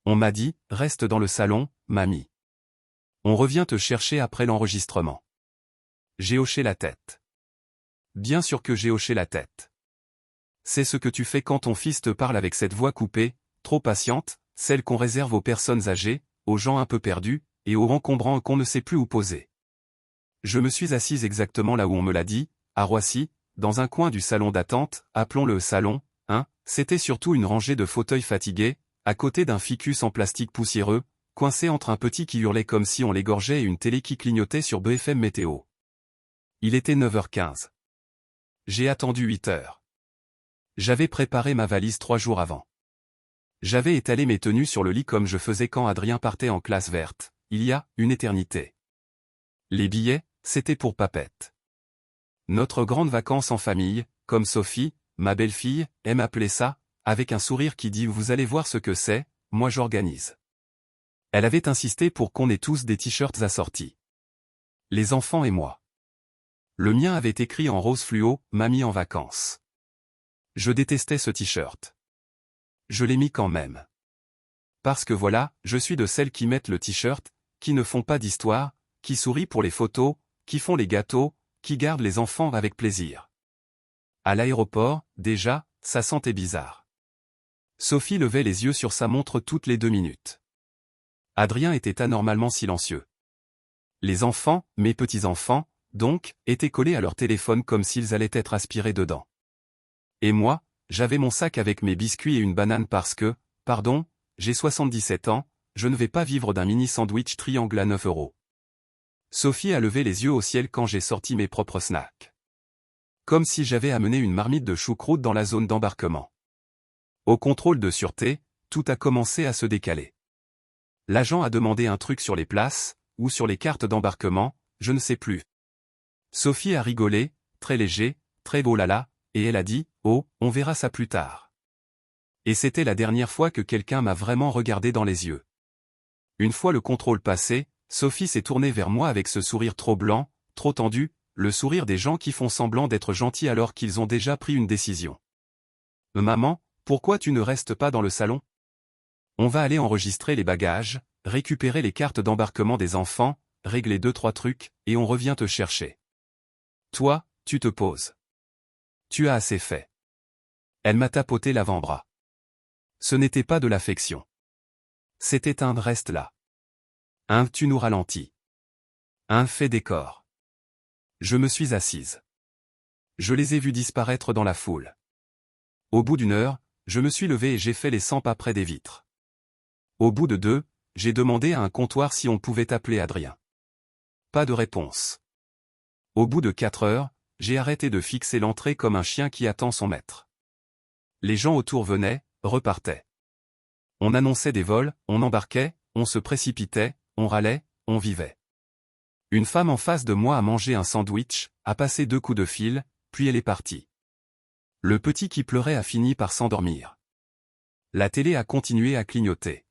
On m'a dit, reste dans le salon, mamie. On revient te chercher après l'enregistrement. J'ai hoché la tête. Bien sûr que j'ai hoché la tête. C'est ce que tu fais quand ton fils te parle avec cette voix coupée, trop patiente, celle qu'on réserve aux personnes âgées, aux gens un peu perdus, et aux encombrants qu'on ne sait plus où poser. Je me suis assise exactement là où on me l'a dit, à Roissy, dans un coin du salon d'attente, appelons-le salon, hein, c'était surtout une rangée de fauteuils fatigués, à côté d'un ficus en plastique poussiéreux, coincé entre un petit qui hurlait comme si on l'égorgeait et une télé qui clignotait sur BFM Météo. Il était 9h15. J'ai attendu 8h. J'avais préparé ma valise 3 jours avant. J'avais étalé mes tenues sur le lit comme je faisais quand Adrien partait en classe verte, il y a une éternité. Les billets, c'était pour Papette. Notre grande vacance en famille, comme Sophie, ma belle-fille, aime appeler ça, avec un sourire qui dit « Vous allez voir ce que c'est, moi j'organise ». Elle avait insisté pour qu'on ait tous des t-shirts assortis. Les enfants et moi. Le mien avait écrit en rose fluo « Mamie en vacances ». Je détestais ce t-shirt. Je l'ai mis quand même. Parce que voilà, je suis de celles qui mettent le t-shirt, qui ne font pas d'histoire, qui sourient pour les photos, qui font les gâteaux, qui gardent les enfants avec plaisir. À l'aéroport, déjà, ça sentait bizarre. Sophie levait les yeux sur sa montre toutes les 2 minutes. Adrien était anormalement silencieux. Les enfants, mes petits-enfants, donc, étaient collés à leur téléphone comme s'ils allaient être aspirés dedans. Et moi, j'avais mon sac avec mes biscuits et une banane parce que, pardon, j'ai 77 ans, je ne vais pas vivre d'un mini sandwich triangle à 9 €. Sophie a levé les yeux au ciel quand j'ai sorti mes propres snacks. Comme si j'avais amené une marmite de choucroute dans la zone d'embarquement. Au contrôle de sûreté, tout a commencé à se décaler. L'agent a demandé un truc sur les places, ou sur les cartes d'embarquement, je ne sais plus. Sophie a rigolé, très léger, très beau lala, et elle a dit « Oh, on verra ça plus tard ». Et c'était la dernière fois que quelqu'un m'a vraiment regardé dans les yeux. Une fois le contrôle passé, Sophie s'est tournée vers moi avec ce sourire trop blanc, trop tendu, le sourire des gens qui font semblant d'être gentils alors qu'ils ont déjà pris une décision. « Maman, pourquoi tu ne restes pas dans le salon ? On va aller enregistrer les bagages, récupérer les cartes d'embarquement des enfants, régler 2-3 trucs, et on revient te chercher. Toi, tu te poses. Tu as assez fait. » Elle m'a tapoté l'avant-bras. Ce n'était pas de l'affection. C'était un « reste là ». Un « tu nous ralentis ». Un « fait décor ». Je me suis assise. Je les ai vus disparaître dans la foule. Au bout d'1 heure, je me suis levé et j'ai fait les 100 pas près des vitres. Au bout de 2, j'ai demandé à un comptoir si on pouvait appeler Adrien. Pas de réponse. Au bout de 4 heures, j'ai arrêté de fixer l'entrée comme un chien qui attend son maître. Les gens autour venaient, repartaient. On annonçait des vols, on embarquait, on se précipitait, on râlait, on vivait. Une femme en face de moi a mangé un sandwich, a passé 2 coups de fil, puis elle est partie. Le petit qui pleurait a fini par s'endormir. La télé a continué à clignoter.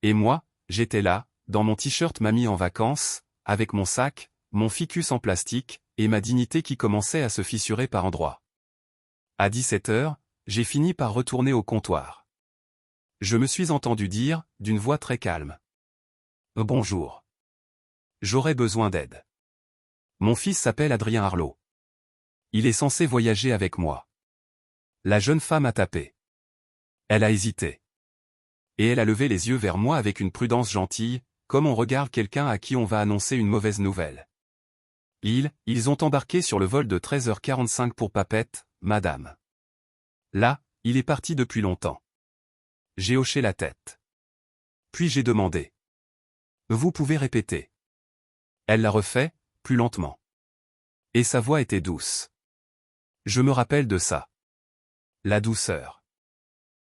Et moi, j'étais là, dans mon t-shirt mamie en vacances, avec mon sac, mon ficus en plastique, et ma dignité qui commençait à se fissurer par endroits. À 17h, j'ai fini par retourner au comptoir. Je me suis entendu dire, d'une voix très calme. « Bonjour. J'aurais besoin d'aide. Mon fils s'appelle Adrien Arlot. Il est censé voyager avec moi. » La jeune femme a tapé. Elle a hésité. Et elle a levé les yeux vers moi avec une prudence gentille, comme on regarde quelqu'un à qui on va annoncer une mauvaise nouvelle. Ils ont embarqué sur le vol de 13h45 pour Papette, madame. Là, il est parti depuis longtemps. J'ai hoché la tête. Puis j'ai demandé. Vous pouvez répéter. Elle l'a refait, plus lentement. Et sa voix était douce. Je me rappelle de ça. La douceur.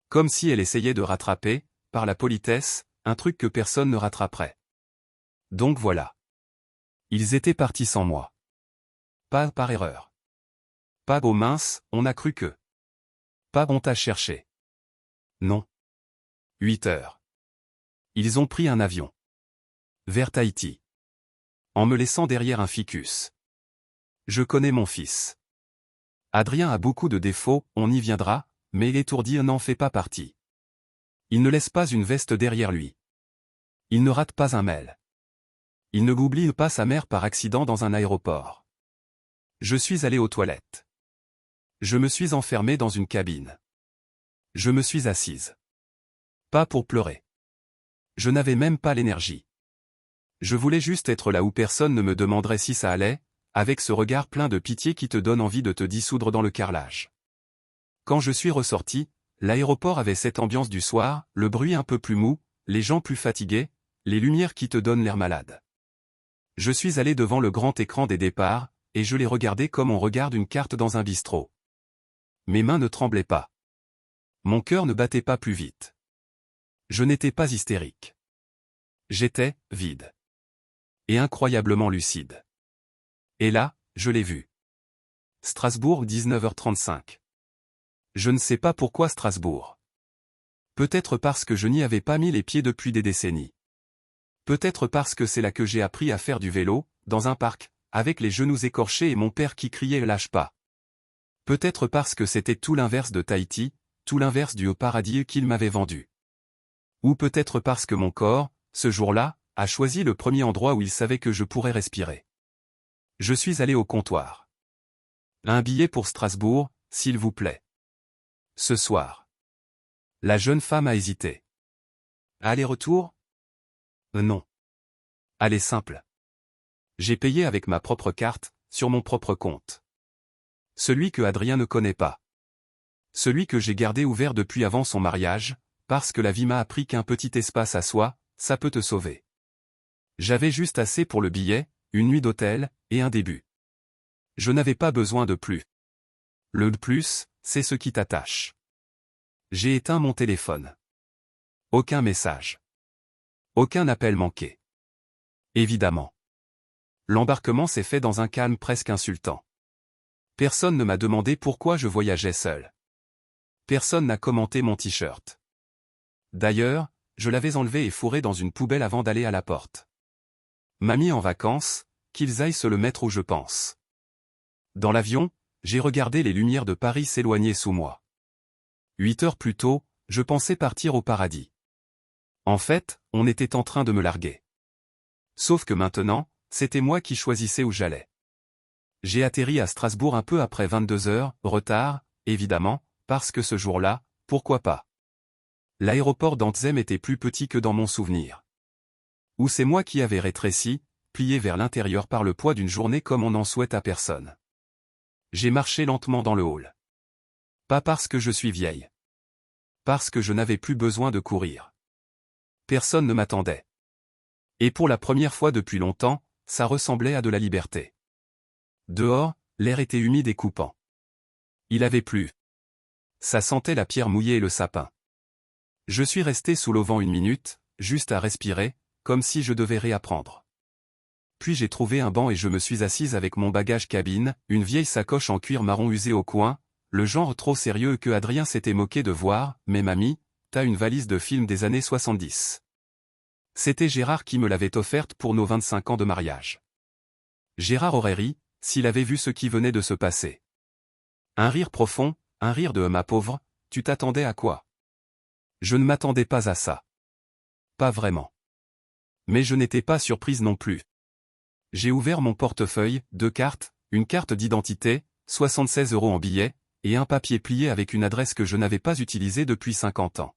Comme si elle essayait de rattraper, par la politesse, un truc que personne ne rattraperait. Donc voilà. Ils étaient partis sans moi. Pas par erreur. Pas oh mince, on a cru que. Pas on t'a cherché. Non. 8 heures. Ils ont pris un avion. Vers Tahiti. En me laissant derrière un ficus. Je connais mon fils. Adrien a beaucoup de défauts, on y viendra, mais l'étourdi n'en fait pas partie. Il ne laisse pas une veste derrière lui. Il ne rate pas un mail. Il ne oublie pas sa mère par accident dans un aéroport. Je suis allé aux toilettes. Je me suis enfermé dans une cabine. Je me suis assise. Pas pour pleurer. Je n'avais même pas l'énergie. Je voulais juste être là où personne ne me demanderait si ça allait, avec ce regard plein de pitié qui te donne envie de te dissoudre dans le carrelage. Quand je suis ressorti, l'aéroport avait cette ambiance du soir, le bruit un peu plus mou, les gens plus fatigués, les lumières qui te donnent l'air malade. Je suis allé devant le grand écran des départs, et je l'ai regardé comme on regarde une carte dans un bistrot. Mes mains ne tremblaient pas. Mon cœur ne battait pas plus vite. Je n'étais pas hystérique. J'étais vide. Et incroyablement lucide. Et là, je l'ai vu. Strasbourg 19h35. Je ne sais pas pourquoi Strasbourg. Peut-être parce que je n'y avais pas mis les pieds depuis des décennies. Peut-être parce que c'est là que j'ai appris à faire du vélo, dans un parc, avec les genoux écorchés et mon père qui criait « lâche pas ». Peut-être parce que c'était tout l'inverse de Tahiti, tout l'inverse du haut paradis qu'il m'avait vendu. Ou peut-être parce que mon corps, ce jour-là, a choisi le premier endroit où il savait que je pourrais respirer. Je suis allé au comptoir. Un billet pour Strasbourg, s'il vous plaît. Ce soir. La jeune femme a hésité. Aller-retour ? Non. Allez simple. J'ai payé avec ma propre carte, sur mon propre compte. Celui que Adrien ne connaît pas. Celui que j'ai gardé ouvert depuis avant son mariage, parce que la vie m'a appris qu'un petit espace à soi, ça peut te sauver. J'avais juste assez pour le billet, une nuit d'hôtel, et un début. Je n'avais pas besoin de plus. Le plus, c'est ce qui t'attache. J'ai éteint mon téléphone. Aucun message. Aucun appel manqué. Évidemment. L'embarquement s'est fait dans un calme presque insultant. Personne ne m'a demandé pourquoi je voyageais seul. Personne n'a commenté mon t-shirt. D'ailleurs, je l'avais enlevé et fourré dans une poubelle avant d'aller à la porte. Mamie en vacances, qu'ils aillent se le mettre où je pense. Dans l'avion, j'ai regardé les lumières de Paris s'éloigner sous moi. 8 heures plus tôt, je pensais partir au paradis. En fait, on était en train de me larguer. Sauf que maintenant, c'était moi qui choisissais où j'allais. J'ai atterri à Strasbourg un peu après 22 heures, retard, évidemment, parce que ce jour-là, pourquoi pas. L'aéroport d'Antzem était plus petit que dans mon souvenir. Ou c'est moi qui avais rétréci, plié vers l'intérieur par le poids d'une journée comme on n'en souhaite à personne. J'ai marché lentement dans le hall. Pas parce que je suis vieille. Parce que je n'avais plus besoin de courir. Personne ne m'attendait. Et pour la première fois depuis longtemps, ça ressemblait à de la liberté. Dehors, l'air était humide et coupant. Il avait plu. Ça sentait la pierre mouillée et le sapin. Je suis resté sous l'auvent 1 minute, juste à respirer, comme si je devais réapprendre. Puis j'ai trouvé un banc et je me suis assise avec mon bagage cabine, une vieille sacoche en cuir marron usée au coin, le genre trop sérieux que Adrien s'était moqué de voir, mais mamie, t'as une valise de film des années 70. C'était Gérard qui me l'avait offerte pour nos 25 ans de mariage. Gérard aurait ri, s'il avait vu ce qui venait de se passer. Un rire profond, un rire de « ma pauvre, tu t'attendais à quoi ?» Je ne m'attendais pas à ça. Pas vraiment. Mais je n'étais pas surprise non plus. J'ai ouvert mon portefeuille, 2 cartes, une carte d'identité, 76 € en billets, et un papier plié avec une adresse que je n'avais pas utilisée depuis 50 ans.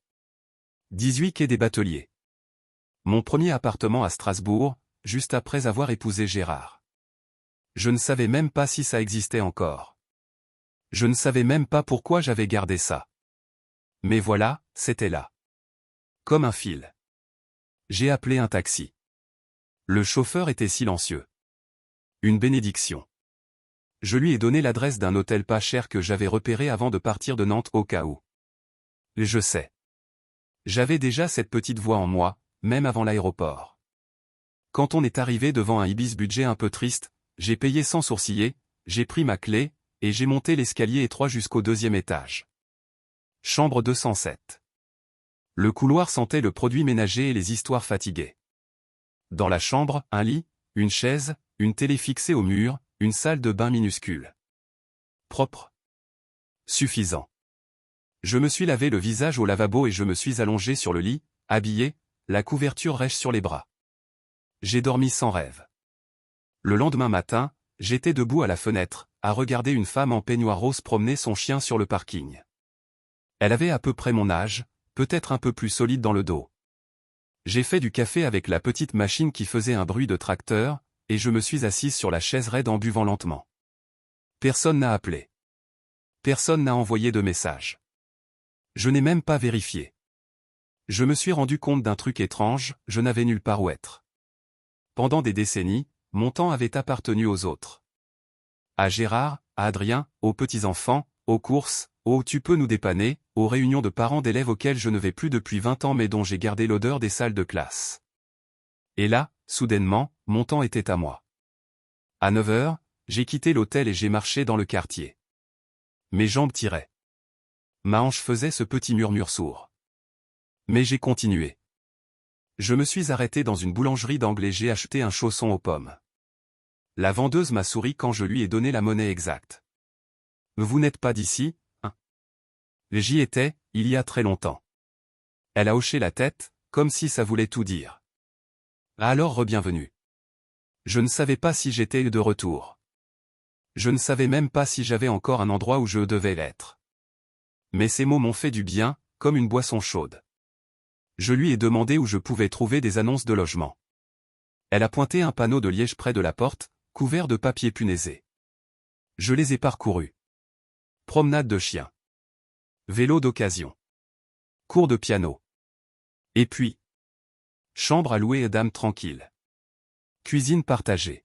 18 quai des Bateliers. Mon premier appartement à Strasbourg, juste après avoir épousé Gérard. Je ne savais même pas si ça existait encore. Je ne savais même pas pourquoi j'avais gardé ça. Mais voilà, c'était là. Comme un fil. J'ai appelé un taxi. Le chauffeur était silencieux. Une bénédiction. Je lui ai donné l'adresse d'un hôtel pas cher que j'avais repéré avant de partir de Nantes au cas où. Je sais. J'avais déjà cette petite voix en moi, même avant l'aéroport. Quand on est arrivé devant un Ibis budget un peu triste, j'ai payé sans sourciller, j'ai pris ma clé, et j'ai monté l'escalier étroit jusqu'au 2e étage. Chambre 207. Le couloir sentait le produit ménager et les histoires fatiguées. Dans la chambre, un lit, une chaise, une télé fixée au mur, une salle de bain minuscule. Propre. Suffisant. Je me suis lavé le visage au lavabo et je me suis allongé sur le lit, habillé, la couverture rêche sur les bras. J'ai dormi sans rêve. Le lendemain matin, j'étais debout à la fenêtre, à regarder une femme en peignoir rose promener son chien sur le parking. Elle avait à peu près mon âge, peut-être un peu plus solide dans le dos. J'ai fait du café avec la petite machine qui faisait un bruit de tracteur, et je me suis assise sur la chaise raide en buvant lentement. Personne n'a appelé. Personne n'a envoyé de message. Je n'ai même pas vérifié. Je me suis rendu compte d'un truc étrange, je n'avais nulle part où être. Pendant des décennies, mon temps avait appartenu aux autres. À Gérard, à Adrien, aux petits-enfants, aux courses, aux « tu peux nous dépanner », aux réunions de parents d'élèves auxquelles je ne vais plus depuis 20 ans mais dont j'ai gardé l'odeur des salles de classe. Et là, soudainement, mon temps était à moi. À 9 heures, j'ai quitté l'hôtel et j'ai marché dans le quartier. Mes jambes tiraient. Ma hanche faisait ce petit murmure sourd. Mais j'ai continué. Je me suis arrêté dans une boulangerie d'angle et j'ai acheté un chausson aux pommes. La vendeuse m'a souri quand je lui ai donné la monnaie exacte. « Vous n'êtes pas d'ici, hein ?» J'y étais, il y a très longtemps. Elle a hoché la tête, comme si ça voulait tout dire. Alors re-bienvenue. Je ne savais pas si j'étais de retour. Je ne savais même pas si j'avais encore un endroit où je devais l'être. Mais ces mots m'ont fait du bien, comme une boisson chaude. Je lui ai demandé où je pouvais trouver des annonces de logement. Elle a pointé un panneau de liège près de la porte, couvert de papier punaisé. Je les ai parcourus. Promenade de chien. Vélo d'occasion. Cours de piano. Et puis. Chambre à louer et dame tranquille. Cuisine partagée.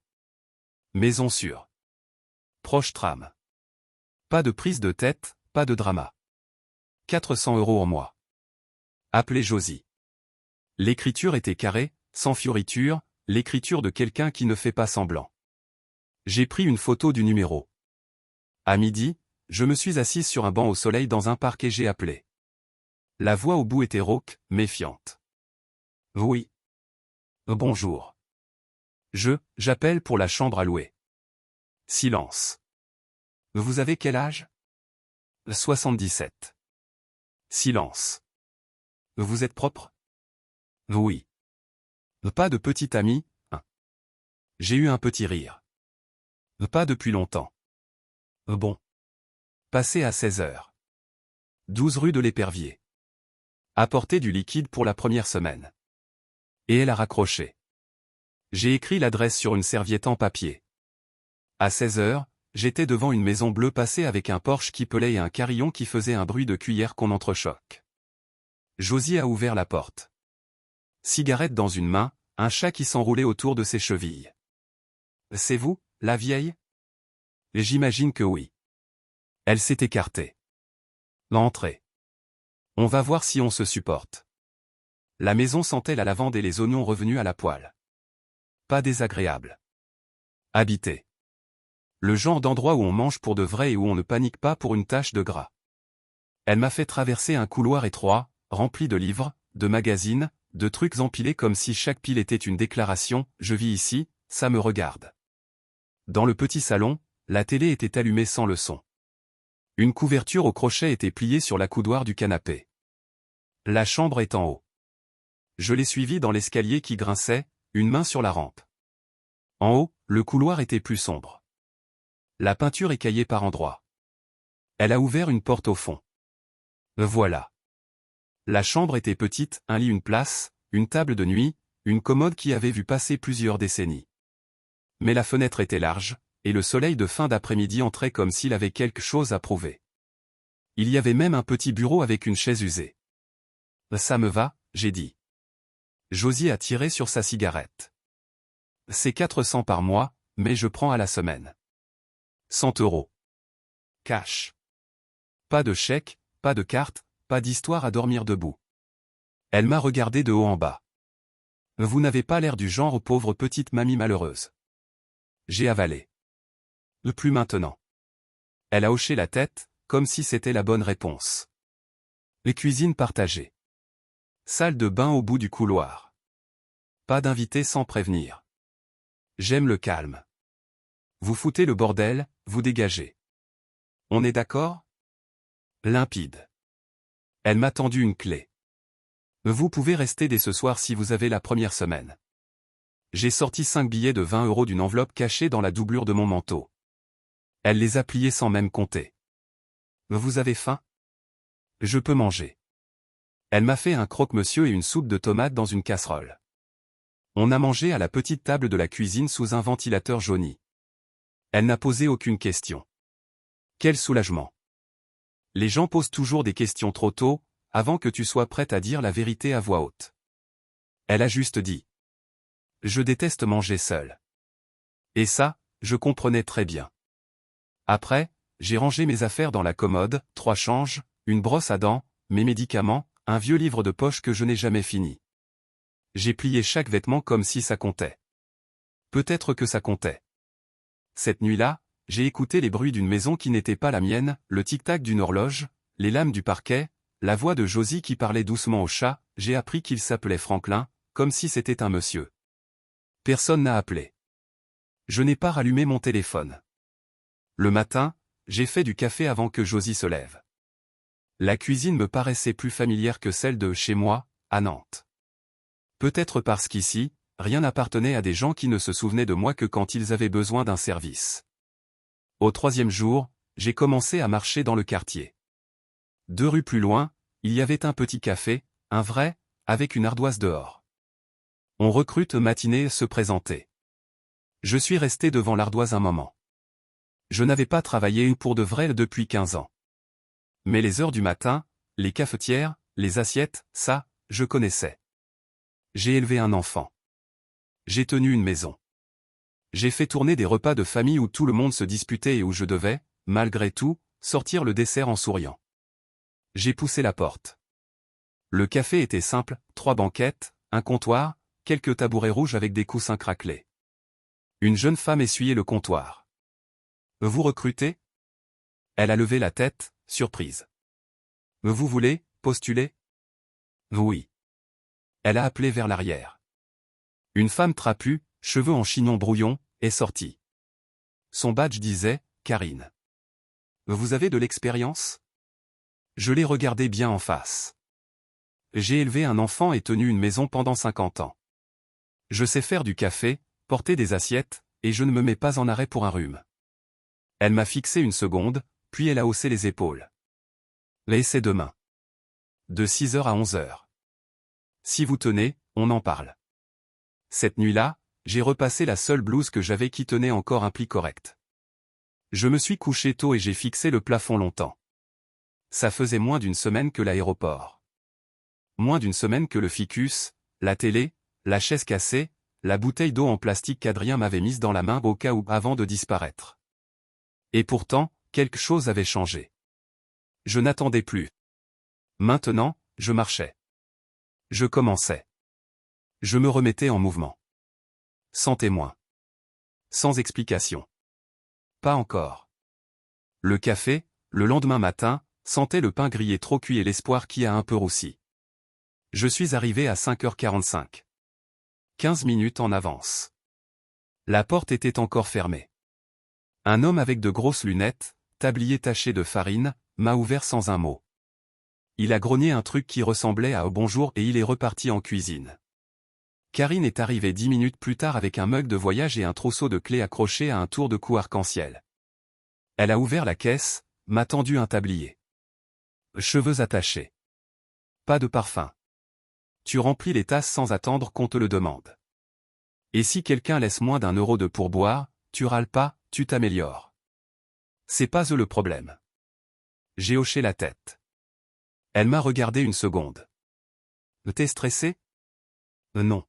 Maison sûre. Proche tram. Pas de prise de tête, pas de drama. 400 € au mois. Appelez Josie. L'écriture était carrée, sans fioriture, l'écriture de quelqu'un qui ne fait pas semblant. J'ai pris une photo du numéro. À midi, je me suis assise sur un banc au soleil dans un parc et j'ai appelé. La voix au bout était rauque, méfiante. Oui. Bonjour. J'appelle pour la chambre à louer. Silence. Vous avez quel âge? 77. Silence. Vous êtes propre? Oui. Pas de petit ami, hein? J'ai eu un petit rire. Pas depuis longtemps. Bon. Passez à 16 heures. 12 rue de l'Épervier. Apportez du liquide pour la première semaine. Et elle a raccroché. J'ai écrit l'adresse sur une serviette en papier. À 16 heures, j'étais devant une maison bleue passée avec un Porsche qui pelait et un carillon qui faisait un bruit de cuillère qu'on entrechoque. Josie a ouvert la porte. Cigarette dans une main, un chat qui s'enroulait autour de ses chevilles. C'est vous, la vieille? J'imagine que oui. Elle s'est écartée. Entrez. On va voir si on se supporte. La maison sentait la lavande et les oignons revenus à la poêle. Pas désagréable. Habité. Le genre d'endroit où on mange pour de vrai et où on ne panique pas pour une tache de gras. Elle m'a fait traverser un couloir étroit, rempli de livres, de magazines, de trucs empilés comme si chaque pile était une déclaration, je vis ici, ça me regarde. Dans le petit salon, la télé était allumée sans le son. Une couverture au crochet était pliée sur la coudoir du canapé. La chambre est en haut. Je l'ai suivie dans l'escalier qui grinçait, une main sur la rampe. En haut, le couloir était plus sombre. La peinture écaillée par endroits. Elle a ouvert une porte au fond. Voilà. La chambre était petite, un lit, une place, une table de nuit, une commode qui avait vu passer plusieurs décennies. Mais la fenêtre était large, et le soleil de fin d'après-midi entrait comme s'il avait quelque chose à prouver. Il y avait même un petit bureau avec une chaise usée. Ça me va, j'ai dit. Josie a tiré sur sa cigarette. C'est 400 par mois, mais je prends à la semaine. 100 €. Cash. Pas de chèque, pas de carte, pas d'histoire à dormir debout. Elle m'a regardé de haut en bas. Vous n'avez pas l'air du genre pauvre petite mamie malheureuse. J'ai avalé. Plus maintenant. Elle a hoché la tête, comme si c'était la bonne réponse. Les cuisines partagées. Salle de bain au bout du couloir. Pas d'invité sans prévenir. J'aime le calme. Vous foutez le bordel, vous dégagez. On est d'accord? Limpide. Elle m'a tendu une clé. Vous pouvez rester dès ce soir si vous avez la première semaine. J'ai sorti 5 billets de 20 € d'une enveloppe cachée dans la doublure de mon manteau. Elle les a pliés sans même compter. Vous avez faim? Je peux manger. Elle m'a fait un croque-monsieur et une soupe de tomates dans une casserole. On a mangé à la petite table de la cuisine sous un ventilateur jauni. Elle n'a posé aucune question. Quel soulagement. Les gens posent toujours des questions trop tôt, avant que tu sois prête à dire la vérité à voix haute. Elle a juste dit. Je déteste manger seule. Et ça, je comprenais très bien. Après, j'ai rangé mes affaires dans la commode, 3 changes, une brosse à dents, mes médicaments, un vieux livre de poche que je n'ai jamais fini. J'ai plié chaque vêtement comme si ça comptait. Peut-être que ça comptait. Cette nuit-là, j'ai écouté les bruits d'une maison qui n'était pas la mienne, le tic-tac d'une horloge, les lames du parquet, la voix de Josie qui parlait doucement au chat, j'ai appris qu'il s'appelait Franklin, comme si c'était un monsieur. Personne n'a appelé. Je n'ai pas rallumé mon téléphone. Le matin, j'ai fait du café avant que Josie se lève. La cuisine me paraissait plus familière que celle de chez moi, à Nantes. Peut-être parce qu'ici, rien n'appartenait à des gens qui ne se souvenaient de moi que quand ils avaient besoin d'un service. Au 3e jour, j'ai commencé à marcher dans le quartier. 2 rues plus loin, il y avait un petit café, un vrai, avec une ardoise dehors. On recrute matinée se présenter. Je suis resté devant l'ardoise un moment. Je n'avais pas travaillé pour de vrai depuis 15 ans. Mais les heures du matin, les cafetières, les assiettes, ça, je connaissais. J'ai élevé un enfant. J'ai tenu une maison. J'ai fait tourner des repas de famille où tout le monde se disputait et où je devais, malgré tout, sortir le dessert en souriant. J'ai poussé la porte. Le café était simple, 3 banquettes, un comptoir, quelques tabourets rouges avec des coussins craquelés. Une jeune femme essuyait le comptoir. Vous recrutez? Elle a levé la tête, surprise. Vous voulez postuler? Oui. Elle a appelé vers l'arrière. Une femme trapue, cheveux en chignon brouillon, est sortie. Son badge disait « Karine ». Vous avez de l'expérience? Je l'ai regardé bien en face. J'ai élevé un enfant et tenu une maison pendant 50 ans. Je sais faire du café, porter des assiettes, et je ne me mets pas en arrêt pour un rhume. Elle m'a fixé une seconde, puis elle a haussé les épaules. Et c'est demain. De 6h à 11h. Si vous tenez, on en parle. Cette nuit-là, j'ai repassé la seule blouse que j'avais qui tenait encore un pli correct. Je me suis couché tôt et j'ai fixé le plafond longtemps. Ça faisait moins d'une semaine que l'aéroport. Moins d'une semaine que le ficus, la télé, la chaise cassée, la bouteille d'eau en plastique qu'Adrien m'avait mise dans la main au cas où avant de disparaître. Et pourtant, quelque chose avait changé. Je n'attendais plus. Maintenant, je marchais. Je commençais. Je me remettais en mouvement. Sans témoin. Sans explication. Pas encore. Le café, le lendemain matin, sentait le pain grillé trop cuit et l'espoir qui a un peu roussi. Je suis arrivé à 5h45. 15 minutes en avance. La porte était encore fermée. Un homme avec de grosses lunettes, tablier taché de farine, m'a ouvert sans un mot. Il a grogné un truc qui ressemblait à « bonjour » et il est reparti en cuisine. Karine est arrivée 10 minutes plus tard avec un mug de voyage et un trousseau de clés accroché à un tour de cou arc-en-ciel. Elle a ouvert la caisse, m'a tendu un tablier. Cheveux attachés. Pas de parfum. Tu remplis les tasses sans attendre qu'on te le demande. Et si quelqu'un laisse moins d'1 € de pourboire, tu râles pas, tu t'améliores. C'est pas eux le problème. J'ai hoché la tête. Elle m'a regardé une seconde. T'es stressé? Non.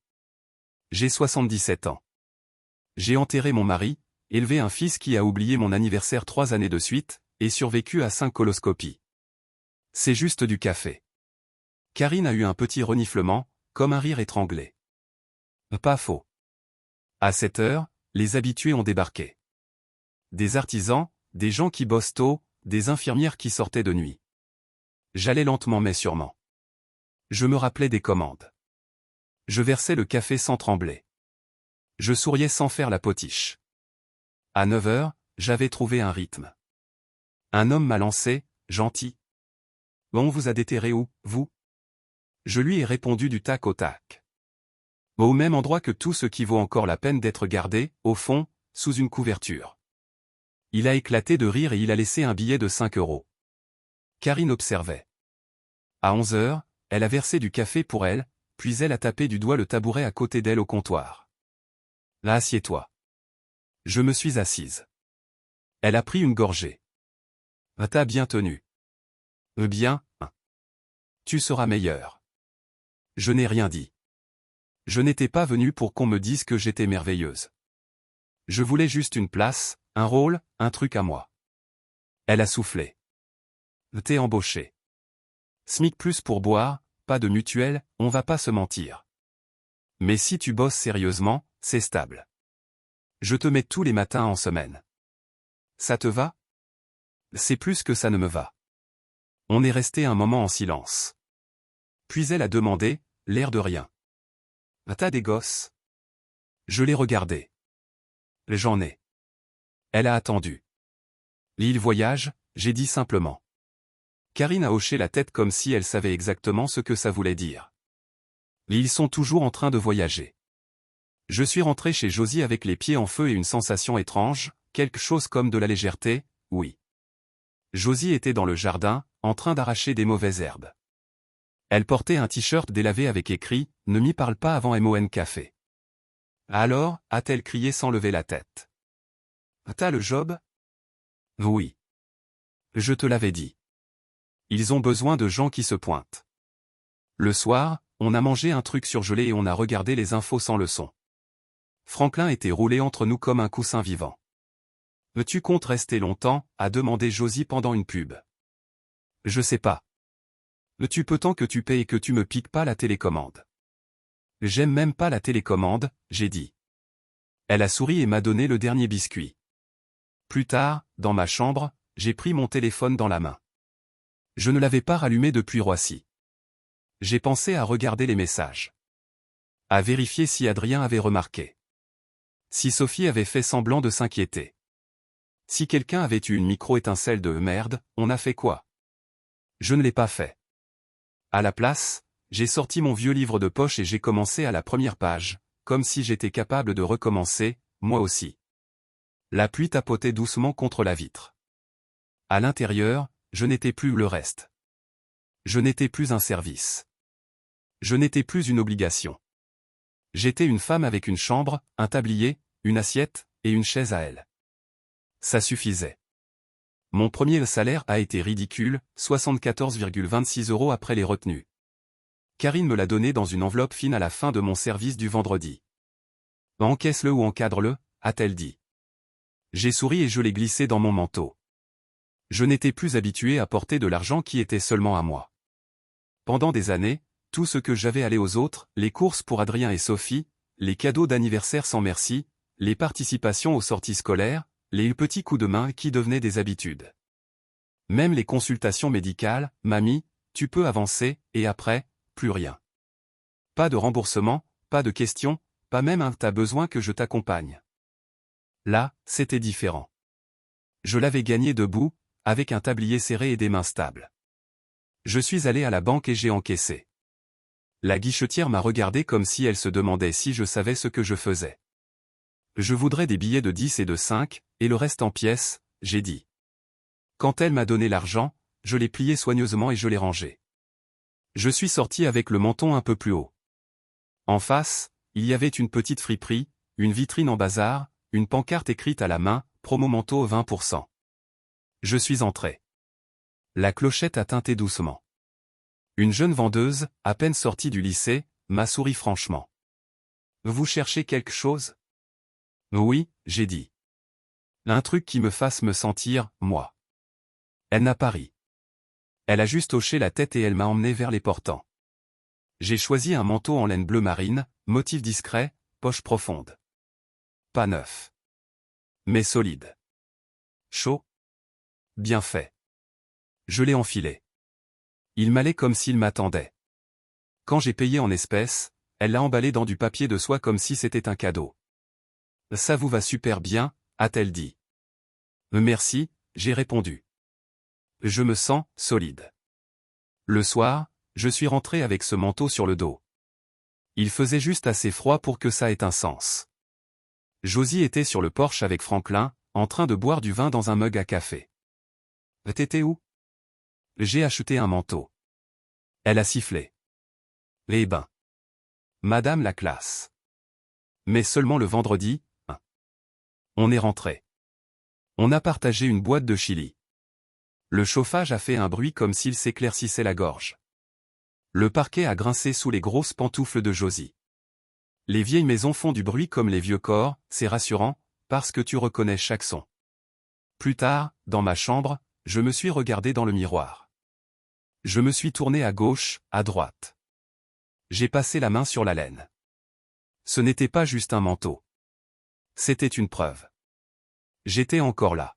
J'ai 77 ans. J'ai enterré mon mari, élevé un fils qui a oublié mon anniversaire 3 années de suite, et survécu à 5 coloscopies. C'est juste du café. Karine a eu un petit reniflement, comme un rire étranglé. Pas faux. À 7 heures, les habitués ont débarqué. Des artisans, des gens qui bossent tôt, des infirmières qui sortaient de nuit. J'allais lentement mais sûrement. Je me rappelais des commandes. Je versais le café sans trembler. Je souriais sans faire la potiche. À 9 heures, j'avais trouvé un rythme. Un homme m'a lancé, gentil. On vous a déterré où, vous? Je lui ai répondu du tac au tac. Au même endroit que tout ce qui vaut encore la peine d'être gardé, au fond, sous une couverture. Il a éclaté de rire et il a laissé un billet de 5 euros. Karine observait. À 11 heures, elle a versé du café pour elle, puis elle a tapé du doigt le tabouret à côté d'elle au comptoir. Là, assieds-toi. Je me suis assise. Elle a pris une gorgée. T'as bien tenu. Bien, hein. Tu seras meilleur. Je n'ai rien dit. Je n'étais pas venue pour qu'on me dise que j'étais merveilleuse. Je voulais juste une place, un rôle, un truc à moi. Elle a soufflé. T'es embauché. SMIC plus pour boire, pas de mutuelle, on va pas se mentir. Mais si tu bosses sérieusement, c'est stable. Je te mets tous les matins en semaine. Ça te va? C'est plus que ça ne me va. On est resté un moment en silence. Puis elle a demandé, l'air de rien. T'as des gosses? Je l'ai regardé. J'en ai. Elle a attendu. L'île voyage, j'ai dit simplement. Karine a hoché la tête comme si elle savait exactement ce que ça voulait dire. Ils sont toujours en train de voyager. Je suis rentré chez Josie avec les pieds en feu et une sensation étrange, quelque chose comme de la légèreté, oui. Josie était dans le jardin, en train d'arracher des mauvaises herbes. Elle portait un t-shirt délavé avec écrit « Ne m'y parle pas avant MON Café ». Alors, a-t-elle crié sans lever la tête. T'as le job? Oui. Je te l'avais dit. Ils ont besoin de gens qui se pointent. Le soir, on a mangé un truc surgelé et on a regardé les infos sans le son. Franklin était roulé entre nous comme un coussin vivant. Tu comptes rester longtemps, a demandé Josie pendant une pub. Je sais pas. Tu peux tant que tu paies et que tu me piques pas la télécommande. J'aime même pas la télécommande, j'ai dit. Elle a souri et m'a donné le dernier biscuit. Plus tard, dans ma chambre, j'ai pris mon téléphone dans la main. Je ne l'avais pas rallumé depuis Roissy. J'ai pensé à regarder les messages. À vérifier si Adrien avait remarqué. Si Sophie avait fait semblant de s'inquiéter. Si quelqu'un avait eu une micro-étincelle de « merde, on a fait quoi ?» Je ne l'ai pas fait. À la place, j'ai sorti mon vieux livre de poche et j'ai commencé à la première page, comme si j'étais capable de recommencer, moi aussi. La pluie tapotait doucement contre la vitre. À l'intérieur, je n'étais plus le reste. Je n'étais plus un service. Je n'étais plus une obligation. J'étais une femme avec une chambre, un tablier, une assiette, et une chaise à elle. Ça suffisait. Mon premier salaire a été ridicule, 74,26 € après les retenues. Karine me l'a donné dans une enveloppe fine à la fin de mon service du vendredi. Encaisse-le ou encadre-le, a-t-elle dit. J'ai souri et je l'ai glissé dans mon manteau. Je n'étais plus habitué à porter de l'argent qui était seulement à moi. Pendant des années, tout ce que j'avais allé aux autres, les courses pour Adrien et Sophie, les cadeaux d'anniversaire sans merci, les participations aux sorties scolaires, les petits coups de main qui devenaient des habitudes. Même les consultations médicales, mamie, tu peux avancer, et après, plus rien. Pas de remboursement, pas de questions, pas même un t'as besoin que je t'accompagne. Là, c'était différent. Je l'avais gagné debout, avec un tablier serré et des mains stables. Je suis allé à la banque et j'ai encaissé. La guichetière m'a regardé comme si elle se demandait si je savais ce que je faisais. Je voudrais des billets de 10 et de 5, et le reste en pièces, j'ai dit. Quand elle m'a donné l'argent, je l'ai plié soigneusement et je l'ai rangé. Je suis sorti avec le menton un peu plus haut. En face, il y avait une petite friperie, une vitrine en bazar, une pancarte écrite à la main, promo manteau 20%. Je suis entré. La clochette a tinté doucement. Une jeune vendeuse, à peine sortie du lycée, m'a souri franchement. Vous cherchez quelque chose? Oui, j'ai dit. Un truc qui me fasse me sentir, moi. Elle n'a pas ri. Elle a juste hoché la tête et elle m'a emmené vers les portants. J'ai choisi un manteau en laine bleu marine, motif discret, poche profonde. Pas neuf. Mais solide. Chaud. Bien fait. Je l'ai enfilé. Il m'allait comme s'il m'attendait. Quand j'ai payé en espèces, elle l'a emballé dans du papier de soie comme si c'était un cadeau. Ça vous va super bien, a-t-elle dit. Merci, j'ai répondu. Je me sens solide. Le soir, je suis rentré avec ce manteau sur le dos. Il faisait juste assez froid pour que ça ait un sens. Josie était sur le porche avec Franklin, en train de boire du vin dans un mug à café. T'étais où? J'ai acheté un manteau. Elle a sifflé. Eh ben. Madame la classe. Mais seulement le vendredi, hein. On est rentré. On a partagé une boîte de chili. Le chauffage a fait un bruit comme s'il s'éclaircissait la gorge. Le parquet a grincé sous les grosses pantoufles de Josie. Les vieilles maisons font du bruit comme les vieux corps, c'est rassurant, parce que tu reconnais chaque son. Plus tard, dans ma chambre, je me suis regardé dans le miroir. Je me suis tourné à gauche, à droite. J'ai passé la main sur la laine. Ce n'était pas juste un manteau. C'était une preuve. J'étais encore là.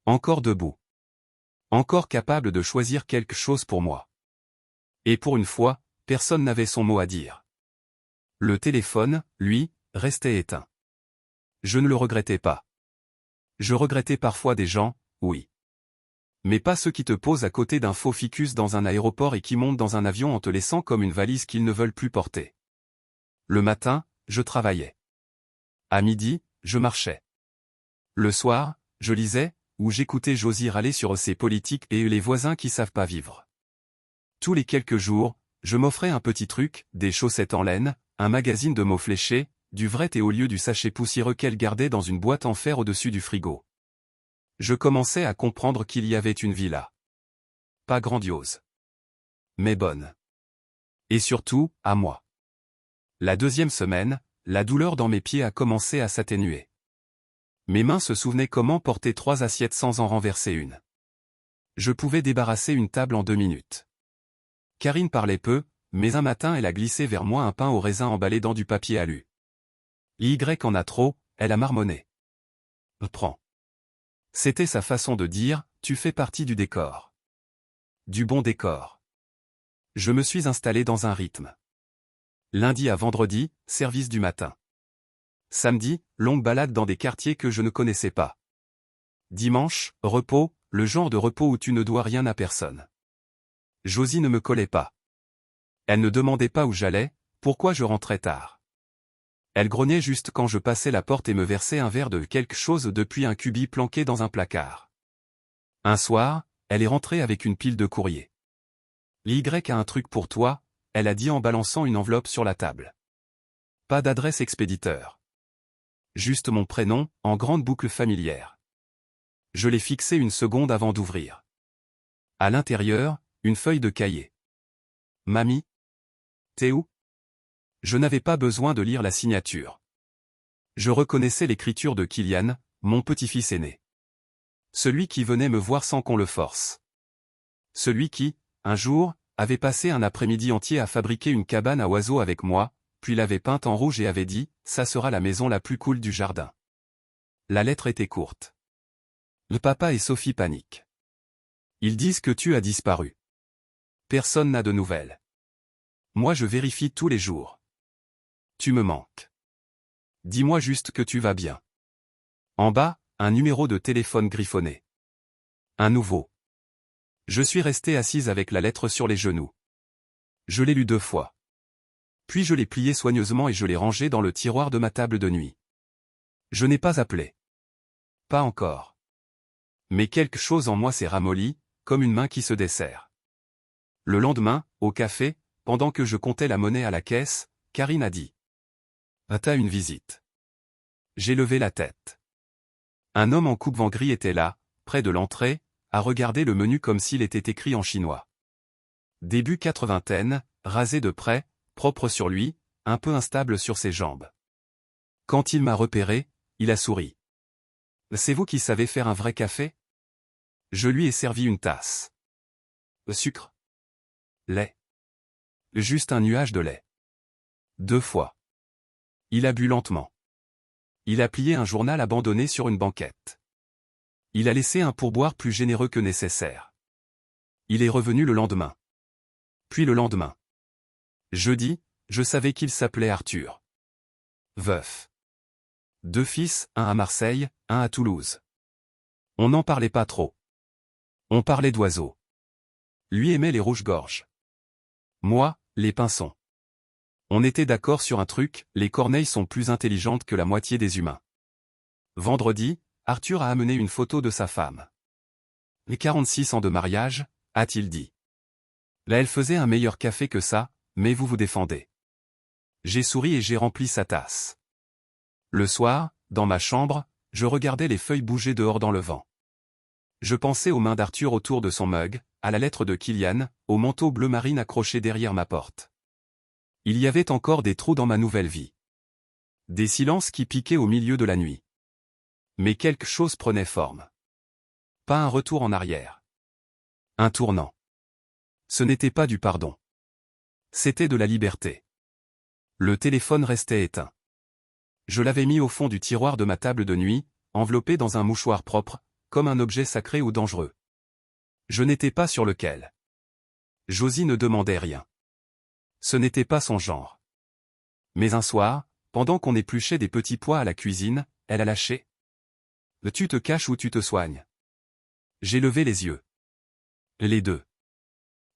Encore debout. Encore capable de choisir quelque chose pour moi. Et pour une fois, personne n'avait son mot à dire. Le téléphone, lui, restait éteint. Je ne le regrettais pas. Je regrettais parfois des gens, oui. Mais pas ceux qui te posent à côté d'un faux ficus dans un aéroport et qui montent dans un avion en te laissant comme une valise qu'ils ne veulent plus porter. Le matin, je travaillais. À midi, je marchais. Le soir, je lisais, ou j'écoutais Josie râler sur ses politiques et les voisins qui savent pas vivre. Tous les quelques jours, je m'offrais un petit truc, des chaussettes en laine, un magazine de mots fléchés, du vrai thé au lieu du sachet poussiéreux qu'elle gardait dans une boîte en fer au-dessus du frigo. Je commençais à comprendre qu'il y avait une vie là. Pas grandiose. Mais bonne. Et surtout, à moi. La deuxième semaine, la douleur dans mes pieds a commencé à s'atténuer. Mes mains se souvenaient comment porter 3 assiettes sans en renverser une. Je pouvais débarrasser une table en 2 minutes. Karine parlait peu, mais un matin elle a glissé vers moi un pain au raisin emballé dans du papier alu. Y en a trop, elle a marmonné. Prends. C'était sa façon de dire, tu fais partie du décor. Du bon décor. Je me suis installé dans un rythme. Lundi à vendredi, service du matin. Samedi, longue balade dans des quartiers que je ne connaissais pas. Dimanche, repos, le genre de repos où tu ne dois rien à personne. Josie ne me collait pas. Elle ne demandait pas où j'allais, pourquoi je rentrais tard. Elle grognait juste quand je passais la porte et me versait un verre de quelque chose depuis un cubi planqué dans un placard. Un soir, elle est rentrée avec une pile de courrier. L'Y a un truc pour toi, elle a dit en balançant une enveloppe sur la table. Pas d'adresse expéditeur. Juste mon prénom, en grande boucle familière. Je l'ai fixé une seconde avant d'ouvrir. À l'intérieur, une feuille de cahier. Mamie? T'es où? Je n'avais pas besoin de lire la signature. Je reconnaissais l'écriture de Kylian, mon petit-fils aîné. Celui qui venait me voir sans qu'on le force. Celui qui, un jour, avait passé un après-midi entier à fabriquer une cabane à oiseaux avec moi, puis l'avait peinte en rouge et avait dit, ça sera la maison la plus cool du jardin. La lettre était courte. Le papa et Sophie paniquent. Ils disent que tu as disparu. Personne n'a de nouvelles. Moi je vérifie tous les jours. Tu me manques. Dis-moi juste que tu vas bien. En bas, un numéro de téléphone griffonné. Un nouveau. Je suis resté assise avec la lettre sur les genoux. Je l'ai lu 2 fois. Puis je l'ai plié soigneusement et je l'ai rangé dans le tiroir de ma table de nuit. Je n'ai pas appelé. Pas encore. Mais quelque chose en moi s'est ramolli, comme une main qui se dessert. Le lendemain, au café, pendant que je comptais la monnaie à la caisse, Karine a dit. T'as une visite. J'ai levé la tête. Un homme en coupe-vent gris était là, près de l'entrée, à regarder le menu comme s'il était écrit en chinois. Début quatre-vingtaine, rasé de près, propre sur lui, un peu instable sur ses jambes. Quand il m'a repéré, il a souri. C'est vous qui savez faire un vrai café? Je lui ai servi une tasse. Sucre. Lait. Juste un nuage de lait. 2 fois. Il a bu lentement. Il a plié un journal abandonné sur une banquette. Il a laissé un pourboire plus généreux que nécessaire. Il est revenu le lendemain. Puis le lendemain. Jeudi, je savais qu'il s'appelait Arthur. Veuf. 2 fils, un à Marseille, un à Toulouse. On n'en parlait pas trop. On parlait d'oiseaux. Lui aimait les rouges-gorges. Moi, les pinsons. On était d'accord sur un truc, les corneilles sont plus intelligentes que la moitié des humains. Vendredi, Arthur a amené une photo de sa femme. Les 46 ans de mariage, a-t-il dit. Là elle faisait un meilleur café que ça, mais vous vous défendez. J'ai souri et j'ai rempli sa tasse. Le soir, dans ma chambre, je regardais les feuilles bouger dehors dans le vent. Je pensais aux mains d'Arthur autour de son mug, à la lettre de Kylian, au manteau bleu marine accroché derrière ma porte. Il y avait encore des trous dans ma nouvelle vie. Des silences qui piquaient au milieu de la nuit. Mais quelque chose prenait forme. Pas un retour en arrière. Un tournant. Ce n'était pas du pardon. C'était de la liberté. Le téléphone restait éteint. Je l'avais mis au fond du tiroir de ma table de nuit, enveloppé dans un mouchoir propre, comme un objet sacré ou dangereux. Je n'étais pas sur lequel. Josie ne demandait rien. Ce n'était pas son genre. Mais un soir, pendant qu'on épluchait des petits pois à la cuisine, elle a lâché. Tu te caches ou tu te soignes. J'ai levé les yeux. Les deux.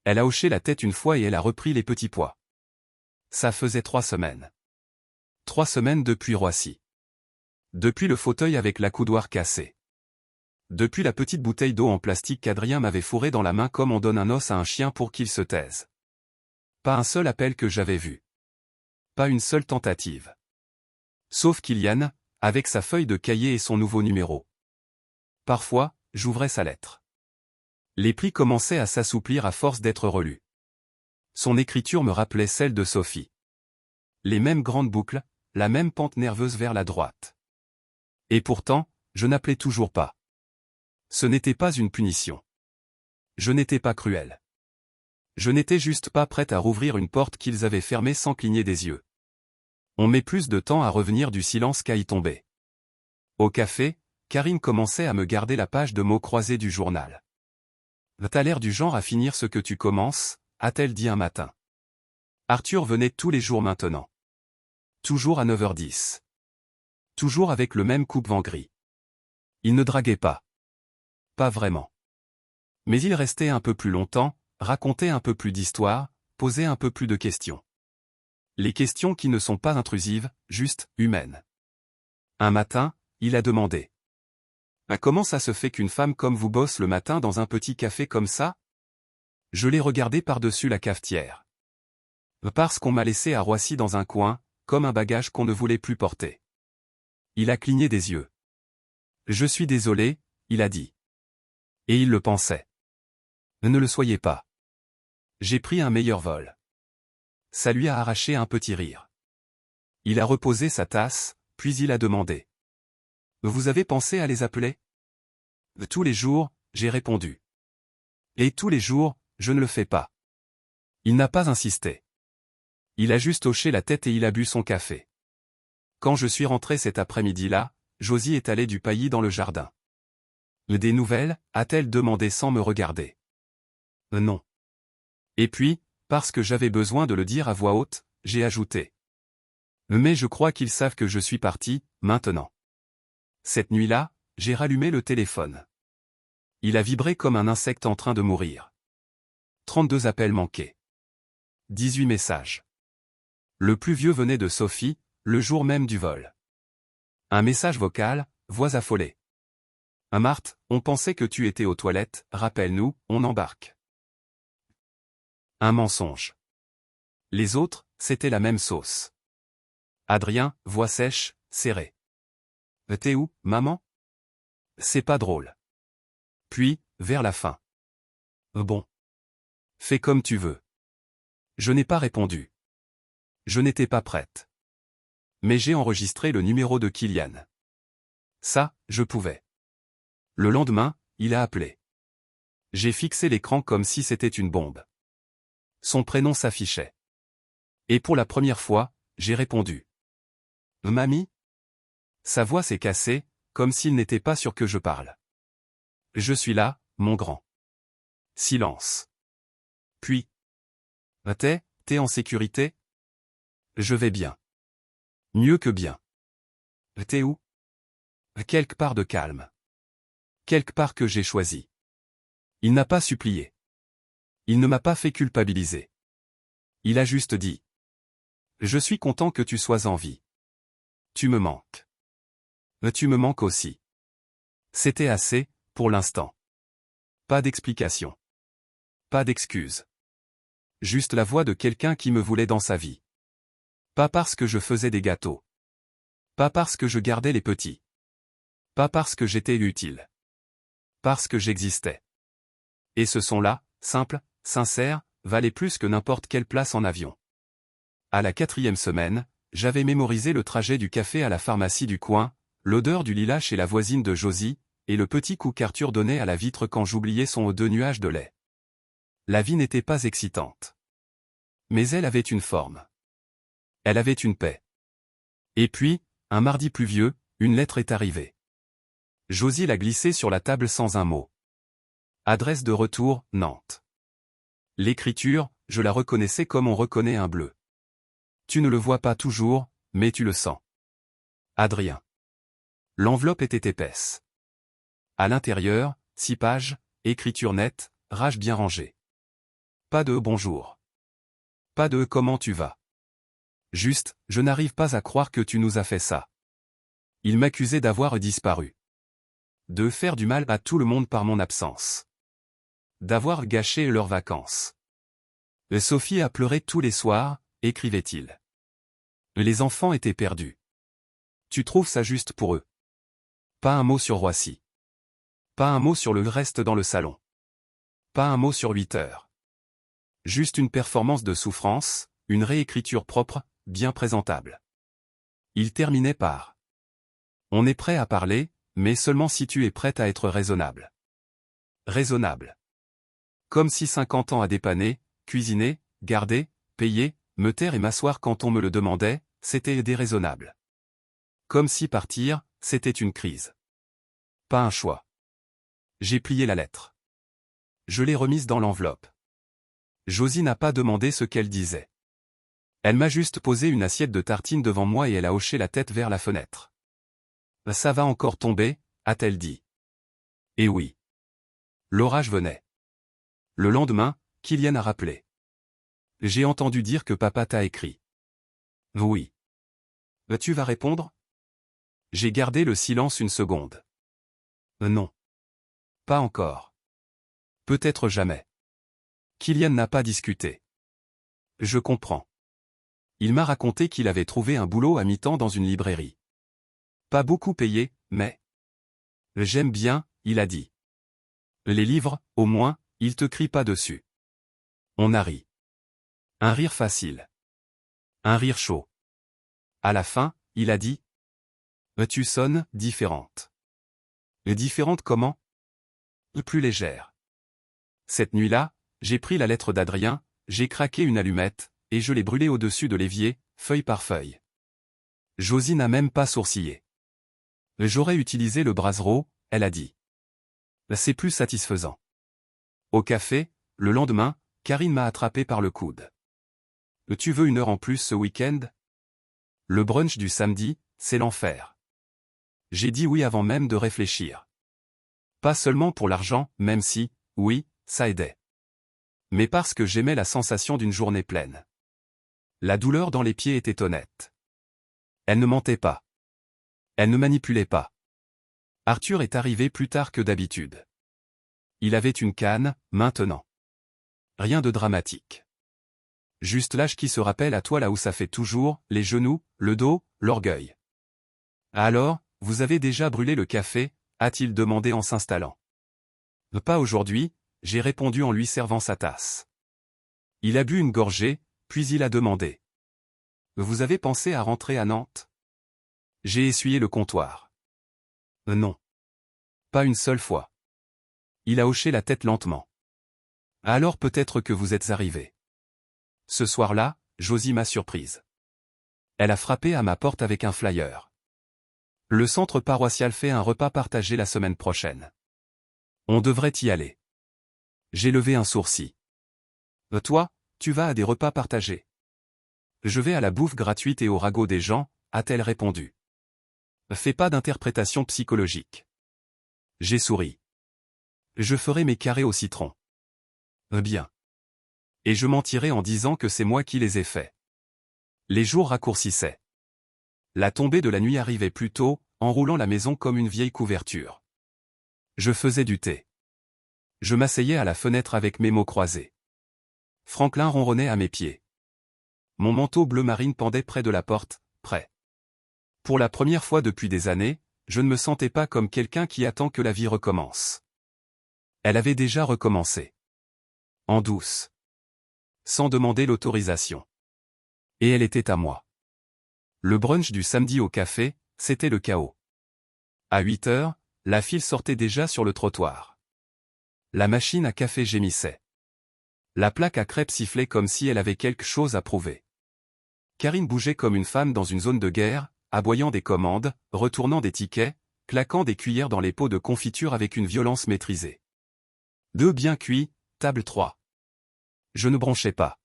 Elle a hoché la tête une fois et elle a repris les petits pois. Ça faisait 3 semaines. 3 semaines depuis Roissy. Depuis le fauteuil avec l'accoudoir cassé. Depuis la petite bouteille d'eau en plastique qu'Adrien m'avait fourrée dans la main comme on donne un os à un chien pour qu'il se taise. Pas un seul appel que j'avais vu. Pas une seule tentative. Sauf Kylian, avec sa feuille de cahier et son nouveau numéro. Parfois, j'ouvrais sa lettre. Les plis commençaient à s'assouplir à force d'être relus. Son écriture me rappelait celle de Sophie. Les mêmes grandes boucles, la même pente nerveuse vers la droite. Et pourtant, je n'appelais toujours pas. Ce n'était pas une punition. Je n'étais pas cruel. Je n'étais juste pas prête à rouvrir une porte qu'ils avaient fermée sans cligner des yeux. On met plus de temps à revenir du silence qu'à y tomber. Au café, Karine commençait à me garder la page de mots croisés du journal. T'as l'air du genre à finir ce que tu commences, a-t-elle dit un matin. Arthur venait tous les jours maintenant. Toujours à 9h10. Toujours avec le même coupe-vent gris. Il ne draguait pas. Pas vraiment. Mais il restait un peu plus longtemps, racontait un peu plus d'histoires, posait un peu plus de questions. Les questions qui ne sont pas intrusives, juste humaines. Un matin, il a demandé. Comment ça se fait qu'une femme comme vous bosse le matin dans un petit café comme ça? Je l'ai regardé par-dessus la cafetière. Parce qu'on m'a laissé à Roissy dans un coin, comme un bagage qu'on ne voulait plus porter. Il a cligné des yeux. Je suis désolé, il a dit. Et il le pensait. Ne le soyez pas. J'ai pris un meilleur vol. Ça lui a arraché un petit rire. Il a reposé sa tasse, puis il a demandé. Vous avez pensé à les appeler? Tous les jours, j'ai répondu. Et tous les jours, je ne le fais pas. Il n'a pas insisté. Il a juste hoché la tête et il a bu son café. Quand je suis rentré cet après-midi-là, Josie est allée du paillis dans le jardin. Des nouvelles, a-t-elle demandé sans me regarder. Non. Et puis, parce que j'avais besoin de le dire à voix haute, j'ai ajouté. Mais je crois qu'ils savent que je suis parti, maintenant. Cette nuit-là, j'ai rallumé le téléphone. Il a vibré comme un insecte en train de mourir. 32 appels manqués. 18 messages. Le plus vieux venait de Sophie, le jour même du vol. Un message vocal, voix affolée. Marthe, on pensait que tu étais aux toilettes, rappelle-nous, on embarque. Un mensonge. Les autres, c'était la même sauce. Adrien, voix sèche, serrée. T'es où, maman? C'est pas drôle. Puis, vers la fin. Bon. Fais comme tu veux. Je n'ai pas répondu. Je n'étais pas prête. Mais j'ai enregistré le numéro de Kylian. Ça, je pouvais. Le lendemain, il a appelé. J'ai fixé l'écran comme si c'était une bombe. Son prénom s'affichait. Et pour la première fois, j'ai répondu. Mamie? Sa voix s'est cassée, comme s'il n'était pas sûr que je parle. Je suis là, mon grand. Silence. Puis. T'es en sécurité? Je vais bien. Mieux que bien. T'es où? Quelque part de calme. Quelque part que j'ai choisi. Il n'a pas supplié. Il ne m'a pas fait culpabiliser. Il a juste dit. Je suis content que tu sois en vie. Tu me manques. Tu me manques aussi. C'était assez, pour l'instant. Pas d'explication. Pas d'excuse. Juste la voix de quelqu'un qui me voulait dans sa vie. Pas parce que je faisais des gâteaux. Pas parce que je gardais les petits. Pas parce que j'étais utile. Parce que j'existais. Et ce son-là, simple, sincère, valait plus que n'importe quelle place en avion. À la 4e semaine, j'avais mémorisé le trajet du café à la pharmacie du coin, l'odeur du lilas chez la voisine de Josie, et le petit coup qu'Arthur donnait à la vitre quand j'oubliais son haut de nuages de lait. La vie n'était pas excitante. Mais elle avait une forme. Elle avait une paix. Et puis, un mardi pluvieux, une lettre est arrivée. Josie l'a glissée sur la table sans un mot. Adresse de retour, Nantes. L'écriture, je la reconnaissais comme on reconnaît un bleu. Tu ne le vois pas toujours, mais tu le sens. Adrien. L'enveloppe était épaisse. À l'intérieur, 6 pages, écriture nette, rage bien rangée. Pas de bonjour. Pas de comment tu vas. Juste, je n'arrive pas à croire que tu nous as fait ça. Il m'accusait d'avoir disparu. De faire du mal à tout le monde par mon absence. D'avoir gâché leurs vacances. Sophie a pleuré tous les soirs, écrivait-il. Les enfants étaient perdus. Tu trouves ça juste pour eux. Pas un mot sur Roissy. Pas un mot sur le reste dans le salon. Pas un mot sur 8 heures. Juste une performance de souffrance, une réécriture propre, bien présentable. Il terminait par. On est prêt à parler, mais seulement si tu es prête à être raisonnable. Raisonnable. Comme si 50 ans à dépanner, cuisiner, garder, payer, me taire et m'asseoir quand on me le demandait, c'était déraisonnable. Comme si partir, c'était une crise. Pas un choix. J'ai plié la lettre. Je l'ai remise dans l'enveloppe. Josie n'a pas demandé ce qu'elle disait. Elle m'a juste posé une assiette de tartines devant moi et elle a hoché la tête vers la fenêtre. Ça va encore tomber, a-t-elle dit. Et oui. L'orage venait. Le lendemain, Kylian a rappelé. J'ai entendu dire que papa t'a écrit. Oui. Tu vas répondre? J'ai gardé le silence une seconde. Non. Pas encore. Peut-être jamais. Kylian n'a pas discuté. Je comprends. Il m'a raconté qu'il avait trouvé un boulot à mi-temps dans une librairie. Pas beaucoup payé, mais... J'aime bien, il a dit. Les livres, au moins, ils te crient pas dessus. On a ri. Un rire facile. Un rire chaud. À la fin, il a dit. Tu sonnes différente. Différente comment? Plus légère. Cette nuit-là, j'ai pris la lettre d'Adrien, j'ai craqué une allumette, et je l'ai brûlée au-dessus de l'évier, feuille par feuille. Josie n'a même pas sourcillé. J'aurais utilisé le brasero, elle a dit. C'est plus satisfaisant. Au café, le lendemain, Karine m'a attrapé par le coude. Tu veux une heure en plus ce week-end? Le brunch du samedi, c'est l'enfer. J'ai dit oui avant même de réfléchir. Pas seulement pour l'argent, même si, oui, ça aidait. Mais parce que j'aimais la sensation d'une journée pleine. La douleur dans les pieds était honnête. Elle ne mentait pas. Elle ne manipulait pas. Arthur est arrivé plus tard que d'habitude. Il avait une canne, maintenant. Rien de dramatique. Juste l'âge qui se rappelle à toi là où ça fait toujours, les genoux, le dos, l'orgueil. Alors, vous avez déjà brûlé le café, a-t-il demandé en s'installant. Pas aujourd'hui, j'ai répondu en lui servant sa tasse. Il a bu une gorgée, puis il a demandé. Vous avez pensé à rentrer à Nantes? J'ai essuyé le comptoir. Non. Pas une seule fois. Il a hoché la tête lentement. Alors peut-être que vous êtes arrivé. Ce soir-là, Josie m'a surprise. Elle a frappé à ma porte avec un flyer. Le centre paroissial fait un repas partagé la semaine prochaine. On devrait y aller. J'ai levé un sourcil. Toi, tu vas à des repas partagés? Je vais à la bouffe gratuite et au ragot des gens, a-t-elle répondu. Fais pas d'interprétation psychologique. J'ai souri. Je ferai mes carrés au citron. Bien. Et je mentirais en disant que c'est moi qui les ai faits. Les jours raccourcissaient. La tombée de la nuit arrivait plus tôt, enroulant la maison comme une vieille couverture. Je faisais du thé. Je m'asseyais à la fenêtre avec mes mots croisés. Franklin ronronnait à mes pieds. Mon manteau bleu marine pendait près de la porte, prêt. Pour la première fois depuis des années, je ne me sentais pas comme quelqu'un qui attend que la vie recommence. Elle avait déjà recommencé. En douce. Sans demander l'autorisation. Et elle était à moi. Le brunch du samedi au café, c'était le chaos. À 8 heures, la file sortait déjà sur le trottoir. La machine à café gémissait. La plaque à crêpes sifflait comme si elle avait quelque chose à prouver. Karine bougeait comme une femme dans une zone de guerre, aboyant des commandes, retournant des tickets, claquant des cuillères dans les pots de confiture avec une violence maîtrisée. 2 bien cuits, table 3. Je ne bronchais pas.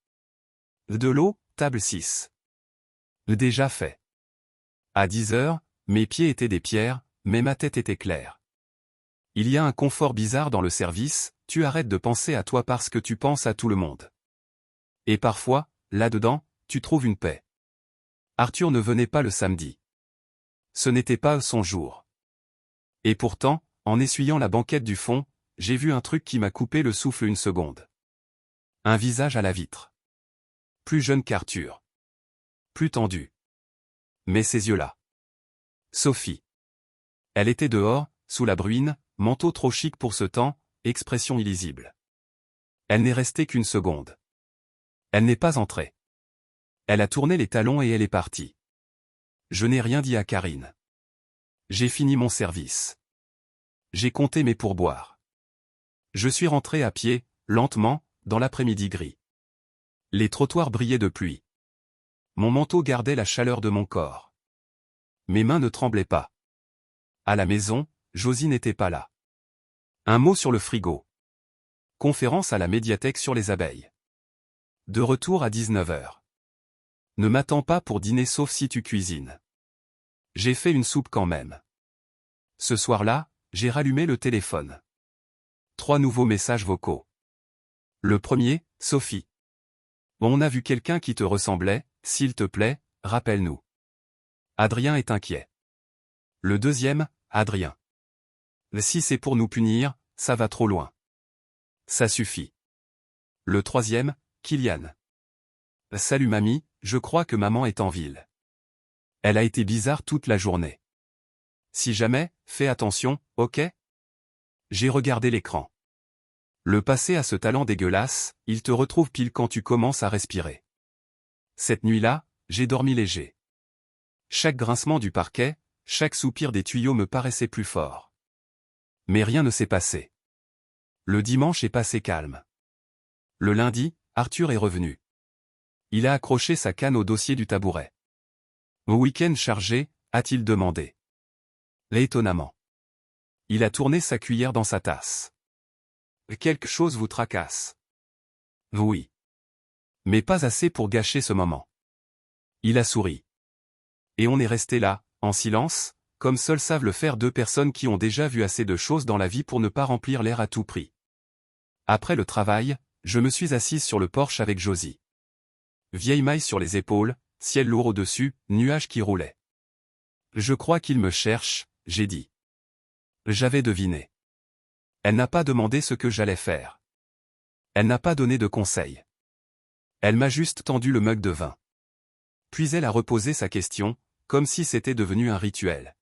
De l'eau, table 6. Déjà fait. À 10 heures, mes pieds étaient des pierres, mais ma tête était claire. Il y a un confort bizarre dans le service, tu arrêtes de penser à toi parce que tu penses à tout le monde. Et parfois, là-dedans, tu trouves une paix. Arthur ne venait pas le samedi. Ce n'était pas son jour. Et pourtant, en essuyant la banquette du fond, j'ai vu un truc qui m'a coupé le souffle une seconde. Un visage à la vitre. Plus jeune qu'Arthur. Plus tendu. Mais ses yeux-là. Sophie. Elle était dehors, sous la bruine, manteau trop chic pour ce temps, expression illisible. Elle n'est restée qu'une seconde. Elle n'est pas entrée. Elle a tourné les talons et elle est partie. Je n'ai rien dit à Karine. J'ai fini mon service. J'ai compté mes pourboires. Je suis rentré à pied, lentement, dans l'après-midi gris. Les trottoirs brillaient de pluie. Mon manteau gardait la chaleur de mon corps. Mes mains ne tremblaient pas. À la maison, Josie n'était pas là. Un mot sur le frigo. Conférence à la médiathèque sur les abeilles. De retour à 19 heures. Ne m'attends pas pour dîner sauf si tu cuisines. J'ai fait une soupe quand même. Ce soir-là, j'ai rallumé le téléphone. 3 nouveaux messages vocaux. Le premier, Sophie. On a vu quelqu'un qui te ressemblait, s'il te plaît, rappelle-nous. Adrien est inquiet. Le deuxième, Adrien. Si c'est pour nous punir, ça va trop loin. Ça suffit. Le troisième, Kylian. Salut mamie, je crois que maman est en ville. Elle a été bizarre toute la journée. Si jamais, fais attention, ok? J'ai regardé l'écran. Le passé a ce talent dégueulasse, il te retrouve pile quand tu commences à respirer. Cette nuit-là, j'ai dormi léger. Chaque grincement du parquet, chaque soupir des tuyaux me paraissait plus fort. Mais rien ne s'est passé. Le dimanche est passé calme. Le lundi, Arthur est revenu. Il a accroché sa canne au dossier du tabouret. Au week-end chargé, a-t-il demandé. Étonnamment. Il a tourné sa cuillère dans sa tasse. Quelque chose vous tracasse. Oui. Mais pas assez pour gâcher ce moment. Il a souri. Et on est resté là, en silence, comme seuls savent le faire 2 personnes qui ont déjà vu assez de choses dans la vie pour ne pas remplir l'air à tout prix. Après le travail, je me suis assise sur le porche avec Josie. Vieille maille sur les épaules, ciel lourd au-dessus, nuages qui roulaient. Je crois qu'il me cherche, j'ai dit. J'avais deviné. Elle n'a pas demandé ce que j'allais faire. Elle n'a pas donné de conseils. Elle m'a juste tendu le mug de vin. Puis elle a reposé sa question, comme si c'était devenu un rituel.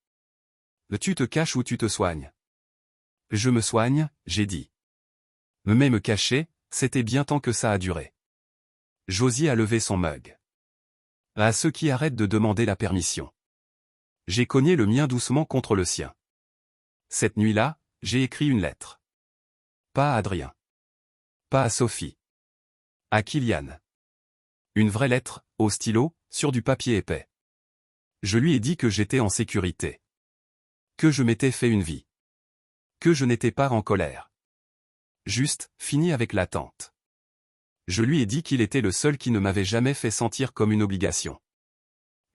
Tu te caches ou tu te soignes? Je me soigne, j'ai dit. Mais me cacher, c'était bien tant que ça a duré. Josie a levé son mug. À ceux qui arrêtent de demander la permission. J'ai cogné le mien doucement contre le sien. Cette nuit-là, j'ai écrit une lettre. Pas à Adrien. Pas à Sophie. À Kylian. Une vraie lettre, au stylo, sur du papier épais. Je lui ai dit que j'étais en sécurité. Que je m'étais fait une vie. Que je n'étais pas en colère. Juste, fini avec l'attente. Je lui ai dit qu'il était le seul qui ne m'avait jamais fait sentir comme une obligation.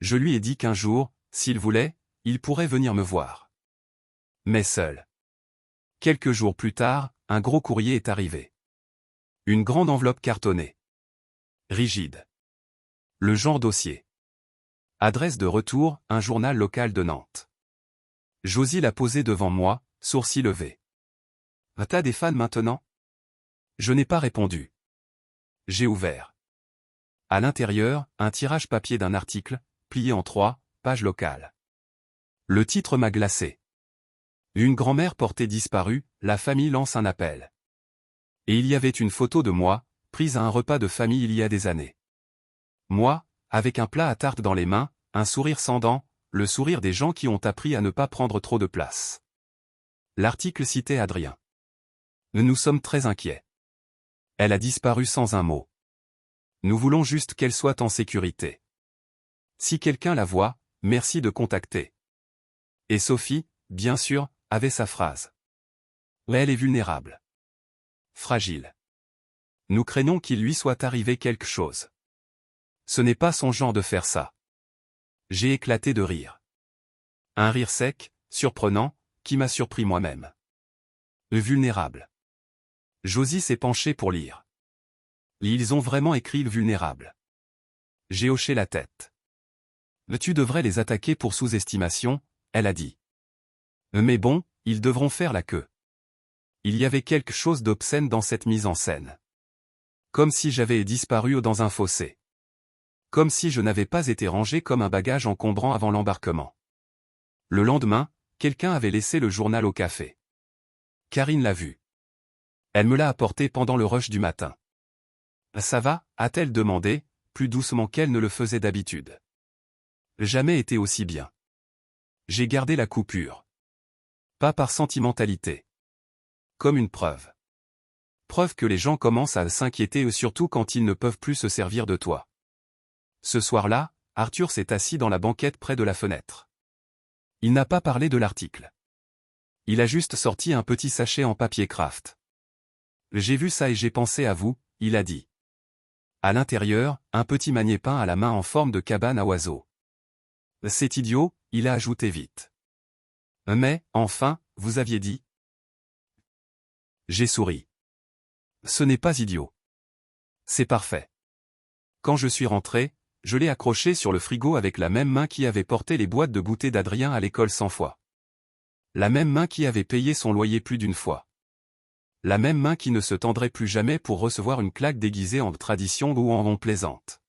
Je lui ai dit qu'un jour, s'il voulait, il pourrait venir me voir. Mais seul. Quelques jours plus tard, un gros courrier est arrivé. Une grande enveloppe cartonnée. Rigide. Le genre dossier. Adresse de retour, un journal local de Nantes. Josie l'a posé devant moi, sourcils levés. T'as des fans maintenant? Je n'ai pas répondu. J'ai ouvert. À l'intérieur, un tirage papier d'un article, plié en 3 pages locales. Le titre m'a glacé. Une grand-mère portée disparue, la famille lance un appel. Et il y avait une photo de moi, prise à un repas de famille il y a des années. Moi, avec un plat à tarte dans les mains, un sourire sans dents, le sourire des gens qui ont appris à ne pas prendre trop de place. L'article citait Adrien. Nous sommes très inquiets. Elle a disparu sans un mot. Nous voulons juste qu'elle soit en sécurité. Si quelqu'un la voit, merci de contacter. Et Sophie, bien sûr, avait sa phrase. Elle est vulnérable. Fragile. Nous craignons qu'il lui soit arrivé quelque chose. Ce n'est pas son genre de faire ça. J'ai éclaté de rire. Un rire sec, surprenant, qui m'a surpris moi-même. Vulnérable. Josie s'est penchée pour lire. Ils ont vraiment écrit le vulnérable. J'ai hoché la tête. Tu devrais les attaquer pour sous-estimation, elle a dit. Mais bon, ils devront faire la queue. Il y avait quelque chose d'obscène dans cette mise en scène. Comme si j'avais disparu dans un fossé. Comme si je n'avais pas été rangé comme un bagage encombrant avant l'embarquement. Le lendemain, quelqu'un avait laissé le journal au café. Karine l'a vu. Elle me l'a apporté pendant le rush du matin. Ça va, a-t-elle demandé, plus doucement qu'elle ne le faisait d'habitude. Jamais été aussi bien. J'ai gardé la coupure. Pas par sentimentalité. Comme une preuve. Preuve que les gens commencent à s'inquiéter surtout quand ils ne peuvent plus se servir de toi. Ce soir-là, Arthur s'est assis dans la banquette près de la fenêtre. Il n'a pas parlé de l'article. Il a juste sorti un petit sachet en papier craft. J'ai vu ça et j'ai pensé à vous, il a dit. À l'intérieur, un petit manier peint à la main en forme de cabane à oiseaux. C'est idiot, il a ajouté vite. Mais, enfin, vous aviez dit. J'ai souri. Ce n'est pas idiot. C'est parfait. Quand je suis rentré, je l'ai accroché sur le frigo avec la même main qui avait porté les boîtes de goûter d'Adrien à l'école 100 fois. La même main qui avait payé son loyer plus d'une fois. La même main qui ne se tendrait plus jamais pour recevoir une claque déguisée en tradition ou en plaisante.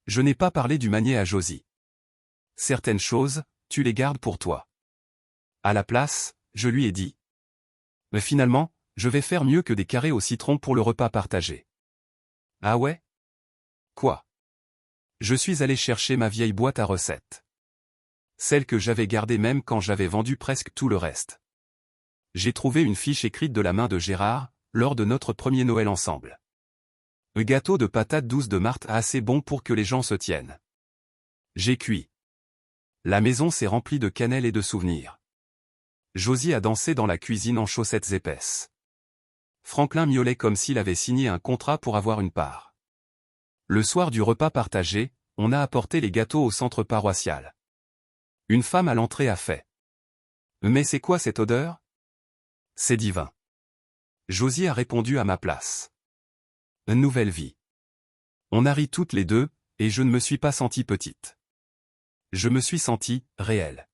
Je n'ai pas parlé du manier à Josie. Certaines choses, tu les gardes pour toi. À la place, je lui ai dit. Mais finalement, je vais faire mieux que des carrés au citron pour le repas partagé. Ah ouais? Quoi? Je suis allé chercher ma vieille boîte à recettes. Celle que j'avais gardée même quand j'avais vendu presque tout le reste. J'ai trouvé une fiche écrite de la main de Gérard, lors de notre premier Noël ensemble. Un gâteau de patates douces de Marthe assez bon pour que les gens se tiennent. J'ai cuit. La maison s'est remplie de cannelle et de souvenirs. Josie a dansé dans la cuisine en chaussettes épaisses. Franklin miaulait comme s'il avait signé un contrat pour avoir une part. Le soir du repas partagé, on a apporté les gâteaux au centre paroissial. Une femme à l'entrée a fait. Mais c'est quoi cette odeur? C'est divin. Josie a répondu à ma place. Une nouvelle vie. On a ri toutes les deux, et je ne me suis pas sentie petite. Je me suis sentie réelle.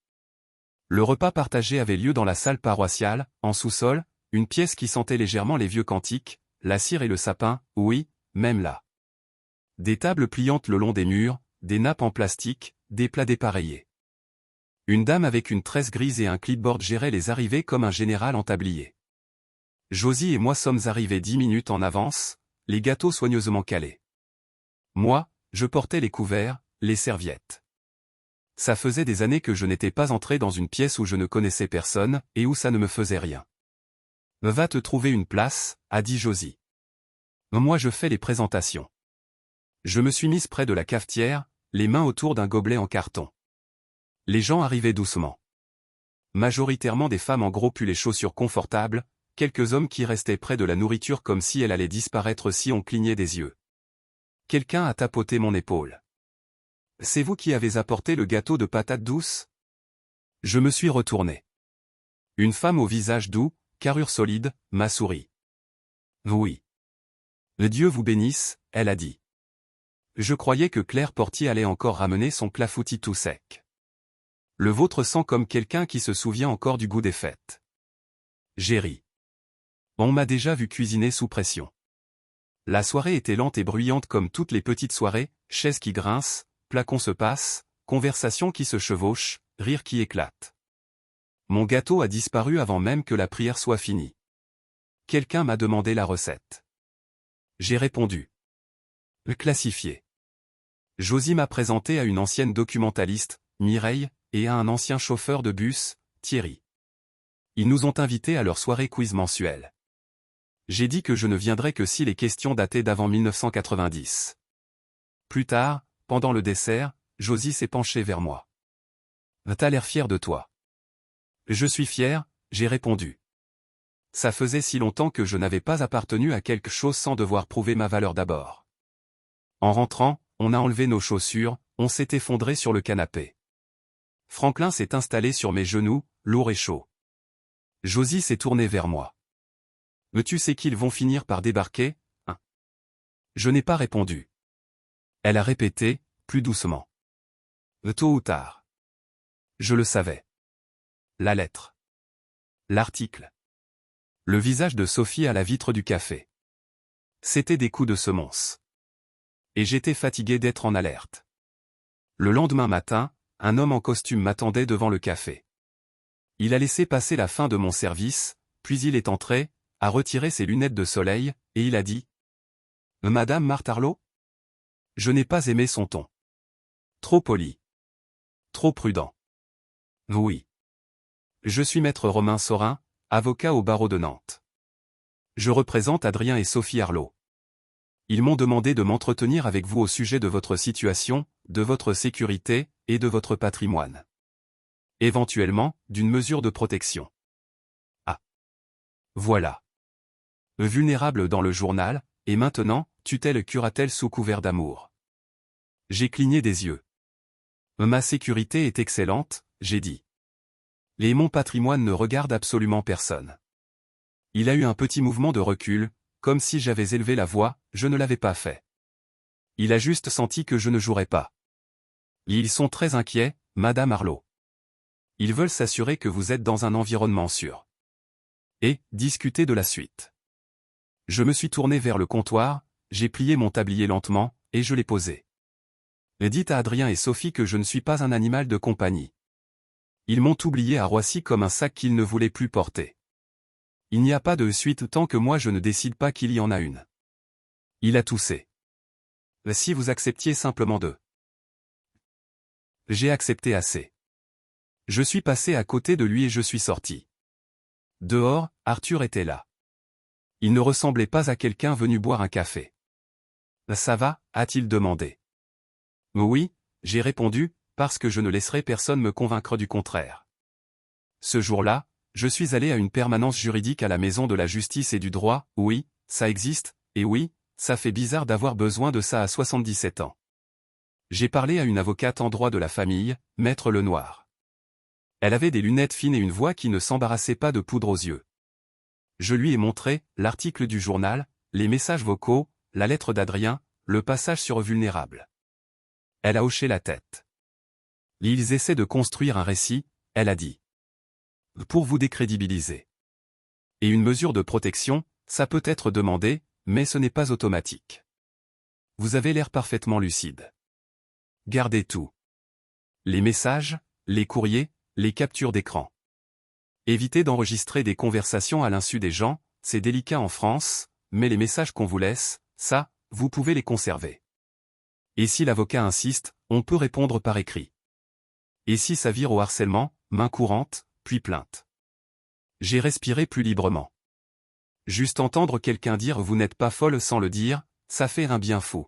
Le repas partagé avait lieu dans la salle paroissiale, en sous-sol, une pièce qui sentait légèrement les vieux cantiques, la cire et le sapin, oui, même là. Des tables pliantes le long des murs, des nappes en plastique, des plats dépareillés. Une dame avec une tresse grise et un clipboard gérait les arrivées comme un général en tablier. Josie et moi sommes arrivés 10 minutes en avance, les gâteaux soigneusement calés. Moi, je portais les couverts, les serviettes. Ça faisait des années que je n'étais pas entré dans une pièce où je ne connaissais personne, et où ça ne me faisait rien. Va te trouver une place, a dit Josie. Moi je fais les présentations. Je me suis mise près de la cafetière, les mains autour d'un gobelet en carton. Les gens arrivaient doucement. Majoritairement des femmes en gros pull et chaussures confortables, quelques hommes qui restaient près de la nourriture comme si elle allait disparaître si on clignait des yeux. Quelqu'un a tapoté mon épaule. C'est vous qui avez apporté le gâteau de patates douces? Je me suis retourné. Une femme au visage doux, carrure solide, m'a souri. Oui. Dieu vous bénisse, elle a dit. Je croyais que Claire Portier allait encore ramener son clafoutis tout sec. Le vôtre sent comme quelqu'un qui se souvient encore du goût des fêtes. J'ai ri. On m'a déjà vu cuisiner sous pression. La soirée était lente et bruyante comme toutes les petites soirées, chaises qui grincent, placons se passent, conversations qui se chevauchent, rires qui éclatent. Mon gâteau a disparu avant même que la prière soit finie. Quelqu'un m'a demandé la recette. J'ai répondu. Classifié. Josie m'a présenté à une ancienne documentaliste, Mireille, et à un ancien chauffeur de bus, Thierry. Ils nous ont invités à leur soirée quiz mensuelle. J'ai dit que je ne viendrais que si les questions dataient d'avant 1990. Plus tard, pendant le dessert, Josie s'est penchée vers moi. T'as l'air fier de toi. Je suis fier, j'ai répondu. Ça faisait si longtemps que je n'avais pas appartenu à quelque chose sans devoir prouver ma valeur d'abord. En rentrant, on a enlevé nos chaussures, on s'est effondré sur le canapé. Franklin s'est installé sur mes genoux, lourd et chaud. Josie s'est tournée vers moi. Mais tu sais qu'ils vont finir par débarquer, hein? Je n'ai pas répondu. Elle a répété, plus doucement. Tôt ou tard. Je le savais. La lettre. L'article. Le visage de Sophie à la vitre du café. C'était des coups de semonce. Et j'étais fatigué d'être en alerte. Le lendemain matin, un homme en costume m'attendait devant le café. Il a laissé passer la fin de mon service, puis il est entré, a retiré ses lunettes de soleil, et il a dit « Madame Marthe Arlot ?» Je n'ai pas aimé son ton. Trop poli. Trop prudent. Oui. Je suis maître Romain Sorin, avocat au barreau de Nantes. Je représente Adrien et Sophie Arlot. Ils m'ont demandé de m'entretenir avec vous au sujet de votre situation, de votre sécurité, et de votre patrimoine. Éventuellement, d'une mesure de protection. Ah. Voilà. Vulnérable dans le journal, et maintenant, tutelle curatelle sous couvert d'amour. J'ai cligné des yeux. Ma sécurité est excellente, j'ai dit. Et mon patrimoine ne regarde absolument personne. Il a eu un petit mouvement de recul, comme si j'avais élevé la voix, je ne l'avais pas fait. Il a juste senti que je ne jouerais pas. Ils sont très inquiets, Madame Arlot. Ils veulent s'assurer que vous êtes dans un environnement sûr. Et, discuter de la suite. Je me suis tourné vers le comptoir, j'ai plié mon tablier lentement, et je l'ai posé. Dites à Adrien et Sophie que je ne suis pas un animal de compagnie. Ils m'ont oublié à Roissy comme un sac qu'ils ne voulaient plus porter. Il n'y a pas de suite tant que moi je ne décide pas qu'il y en a une. Il a toussé. Si vous acceptiez simplement de... J'ai accepté assez. Je suis passé à côté de lui et je suis sorti. Dehors, Arthur était là. Il ne ressemblait pas à quelqu'un venu boire un café. Ça va, a-t-il demandé. Oui, j'ai répondu, parce que je ne laisserai personne me convaincre du contraire. Ce jour-là, je suis allé à une permanence juridique à la Maison de la Justice et du Droit, oui, ça existe, et oui, ça fait bizarre d'avoir besoin de ça à 77 ans. J'ai parlé à une avocate en droit de la famille, Maître Lenoir. Elle avait des lunettes fines et une voix qui ne s'embarrassait pas de poudre aux yeux. Je lui ai montré l'article du journal, les messages vocaux, la lettre d'Adrien, le passage sur Vulnérable. Elle a hoché la tête. Ils essaient de construire un récit, elle a dit. Pour vous décrédibiliser. Et une mesure de protection, ça peut être demandé, mais ce n'est pas automatique. Vous avez l'air parfaitement lucide. Gardez tout. Les messages, les courriers, les captures d'écran. Évitez d'enregistrer des conversations à l'insu des gens, c'est délicat en France, mais les messages qu'on vous laisse, ça, vous pouvez les conserver. Et si l'avocat insiste, on peut répondre par écrit. Et si ça vire au harcèlement, main courante, puis plainte. J'ai respiré plus librement. Juste entendre quelqu'un dire « vous n'êtes pas folle » sans le dire, ça fait un bien fou.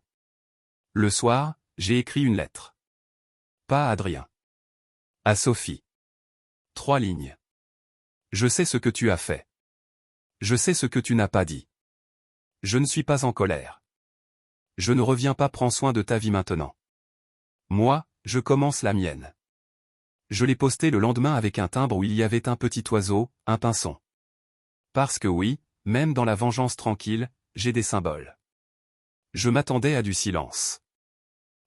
Le soir, j'ai écrit une lettre. Pas à Adrien. À Sophie. 3 lignes. Je sais ce que tu as fait. Je sais ce que tu n'as pas dit. Je ne suis pas en colère. Je ne reviens pas, prends soin de ta vie maintenant. Moi, je commence la mienne. Je l'ai posté le lendemain avec un timbre où il y avait un petit oiseau, un pinson. Parce que oui, même dans la vengeance tranquille, j'ai des symboles. Je m'attendais à du silence.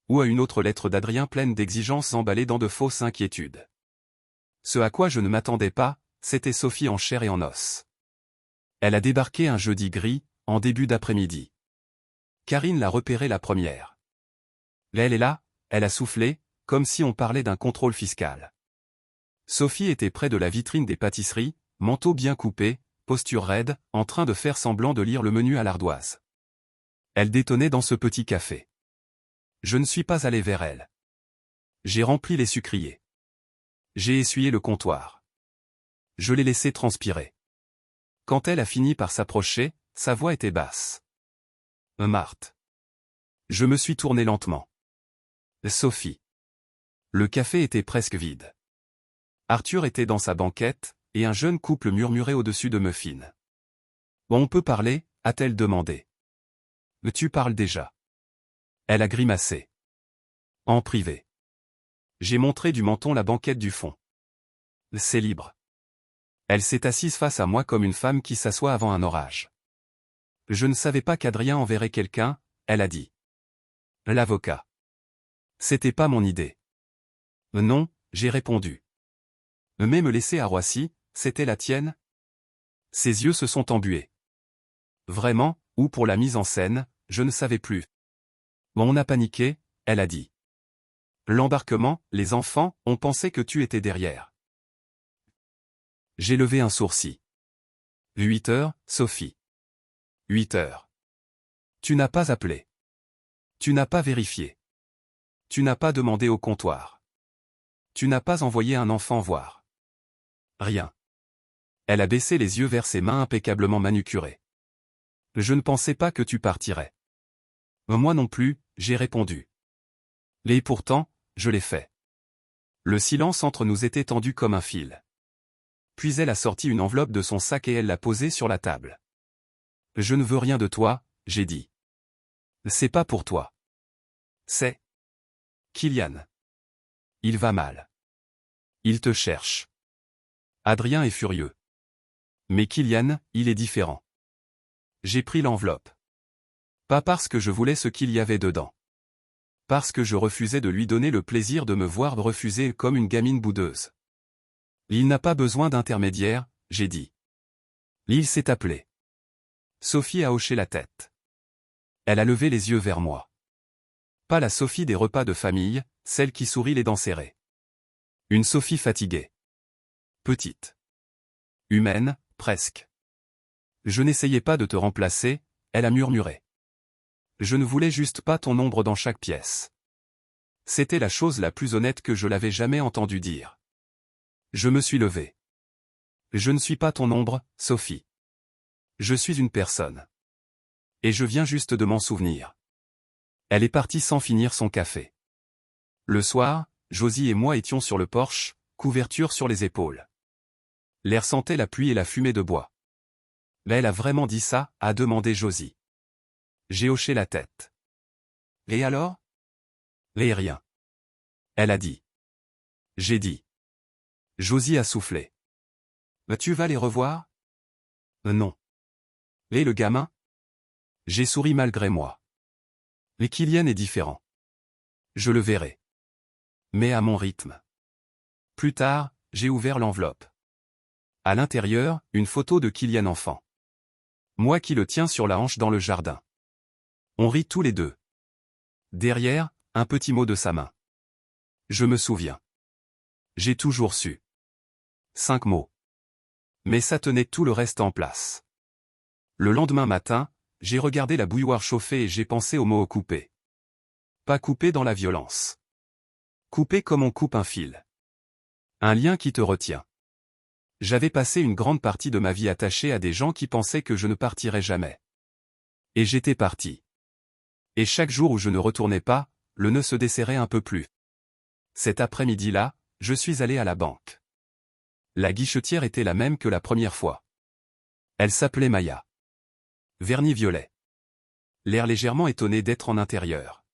ou à une autre lettre d'Adrien pleine d'exigences emballées dans de fausses inquiétudes. Ce à quoi je ne m'attendais pas, c'était Sophie en chair et en os. Elle a débarqué un jeudi gris, en début d'après-midi. Karine l'a repérée la première. Elle est là, elle a soufflé, comme si on parlait d'un contrôle fiscal. Sophie était près de la vitrine des pâtisseries, manteau bien coupé, posture raide, en train de faire semblant de lire le menu à l'ardoise. Elle détonnait dans ce petit café. Je ne suis pas allé vers elle. J'ai rempli les sucriers. J'ai essuyé le comptoir. Je l'ai laissé transpirer. Quand elle a fini par s'approcher, sa voix était basse. Marthe. Je me suis tourné lentement. Sophie. Le café était presque vide. Arthur était dans sa banquette, et un jeune couple murmurait au-dessus de Muffin. On peut parler, a-t-elle demandé. Tu parles déjà. Elle a grimacé. En privé. J'ai montré du menton la banquette du fond. C'est libre. Elle s'est assise face à moi comme une femme qui s'assoit avant un orage. Je ne savais pas qu'Adrien enverrait quelqu'un, elle a dit. L'avocat. C'était pas mon idée. Non, j'ai répondu. Mais me laisser à Roissy, c'était la tienne? Ses yeux se sont embués. Vraiment, ou pour la mise en scène, je ne savais plus. On a paniqué, elle a dit. L'embarquement, les enfants, ont pensé que tu étais derrière. J'ai levé un sourcil. 8 heures, Sophie. 8 heures. Tu n'as pas appelé. Tu n'as pas vérifié. Tu n'as pas demandé au comptoir. Tu n'as pas envoyé un enfant voir. Rien. Elle a baissé les yeux vers ses mains impeccablement manucurées. Je ne pensais pas que tu partirais. Moi non plus, j'ai répondu. Et pourtant, je l'ai fait. Le silence entre nous était tendu comme un fil. Puis elle a sorti une enveloppe de son sac et elle l'a posée sur la table. Je ne veux rien de toi, j'ai dit. C'est pas pour toi. C'est Kylian. Il va mal. Il te cherche. Adrien est furieux. Mais Kylian, il est différent. J'ai pris l'enveloppe. Pas parce que je voulais ce qu'il y avait dedans. Parce que je refusais de lui donner le plaisir de me voir refuser comme une gamine boudeuse. Il n'a pas besoin d'intermédiaire, j'ai dit. Il s'est appelé. Sophie a hoché la tête. Elle a levé les yeux vers moi. Pas la Sophie des repas de famille, celle qui sourit les dents serrées. Une Sophie fatiguée. Petite. Humaine, presque. Je n'essayais pas de te remplacer, elle a murmuré. Je ne voulais juste pas ton ombre dans chaque pièce. C'était la chose la plus honnête que je l'avais jamais entendu dire. Je me suis levé. Je ne suis pas ton ombre, Sophie. Je suis une personne. Et je viens juste de m'en souvenir. Elle est partie sans finir son café. Le soir, Josie et moi étions sur le porche, couverture sur les épaules. L'air sentait la pluie et la fumée de bois. Mais elle a vraiment dit ça, a demandé Josie. J'ai hoché la tête. Et alors? Et rien. Elle a dit. J'ai dit. Josie a soufflé. Tu vas les revoir? Non. Et le gamin? J'ai souri malgré moi. Et Kylian est différent. Je le verrai. Mais à mon rythme. Plus tard, j'ai ouvert l'enveloppe. À l'intérieur, une photo de Kylian enfant. Moi qui le tiens sur la hanche dans le jardin. On rit tous les deux. Derrière, un petit mot de sa main. Je me souviens. J'ai toujours su. 5 mots. Mais ça tenait tout le reste en place. Le lendemain matin, j'ai regardé la bouilloire chauffer et j'ai pensé au mot couper. Pas couper dans la violence. Couper comme on coupe un fil. Un lien qui te retient. J'avais passé une grande partie de ma vie attachée à des gens qui pensaient que je ne partirais jamais. Et j'étais parti. Et chaque jour où je ne retournais pas, le nœud se desserrait un peu plus. Cet après-midi-là, je suis allé à la banque. La guichetière était la même que la première fois. Elle s'appelait Maya. Vernis violet. L'air légèrement étonné d'être en intérieur.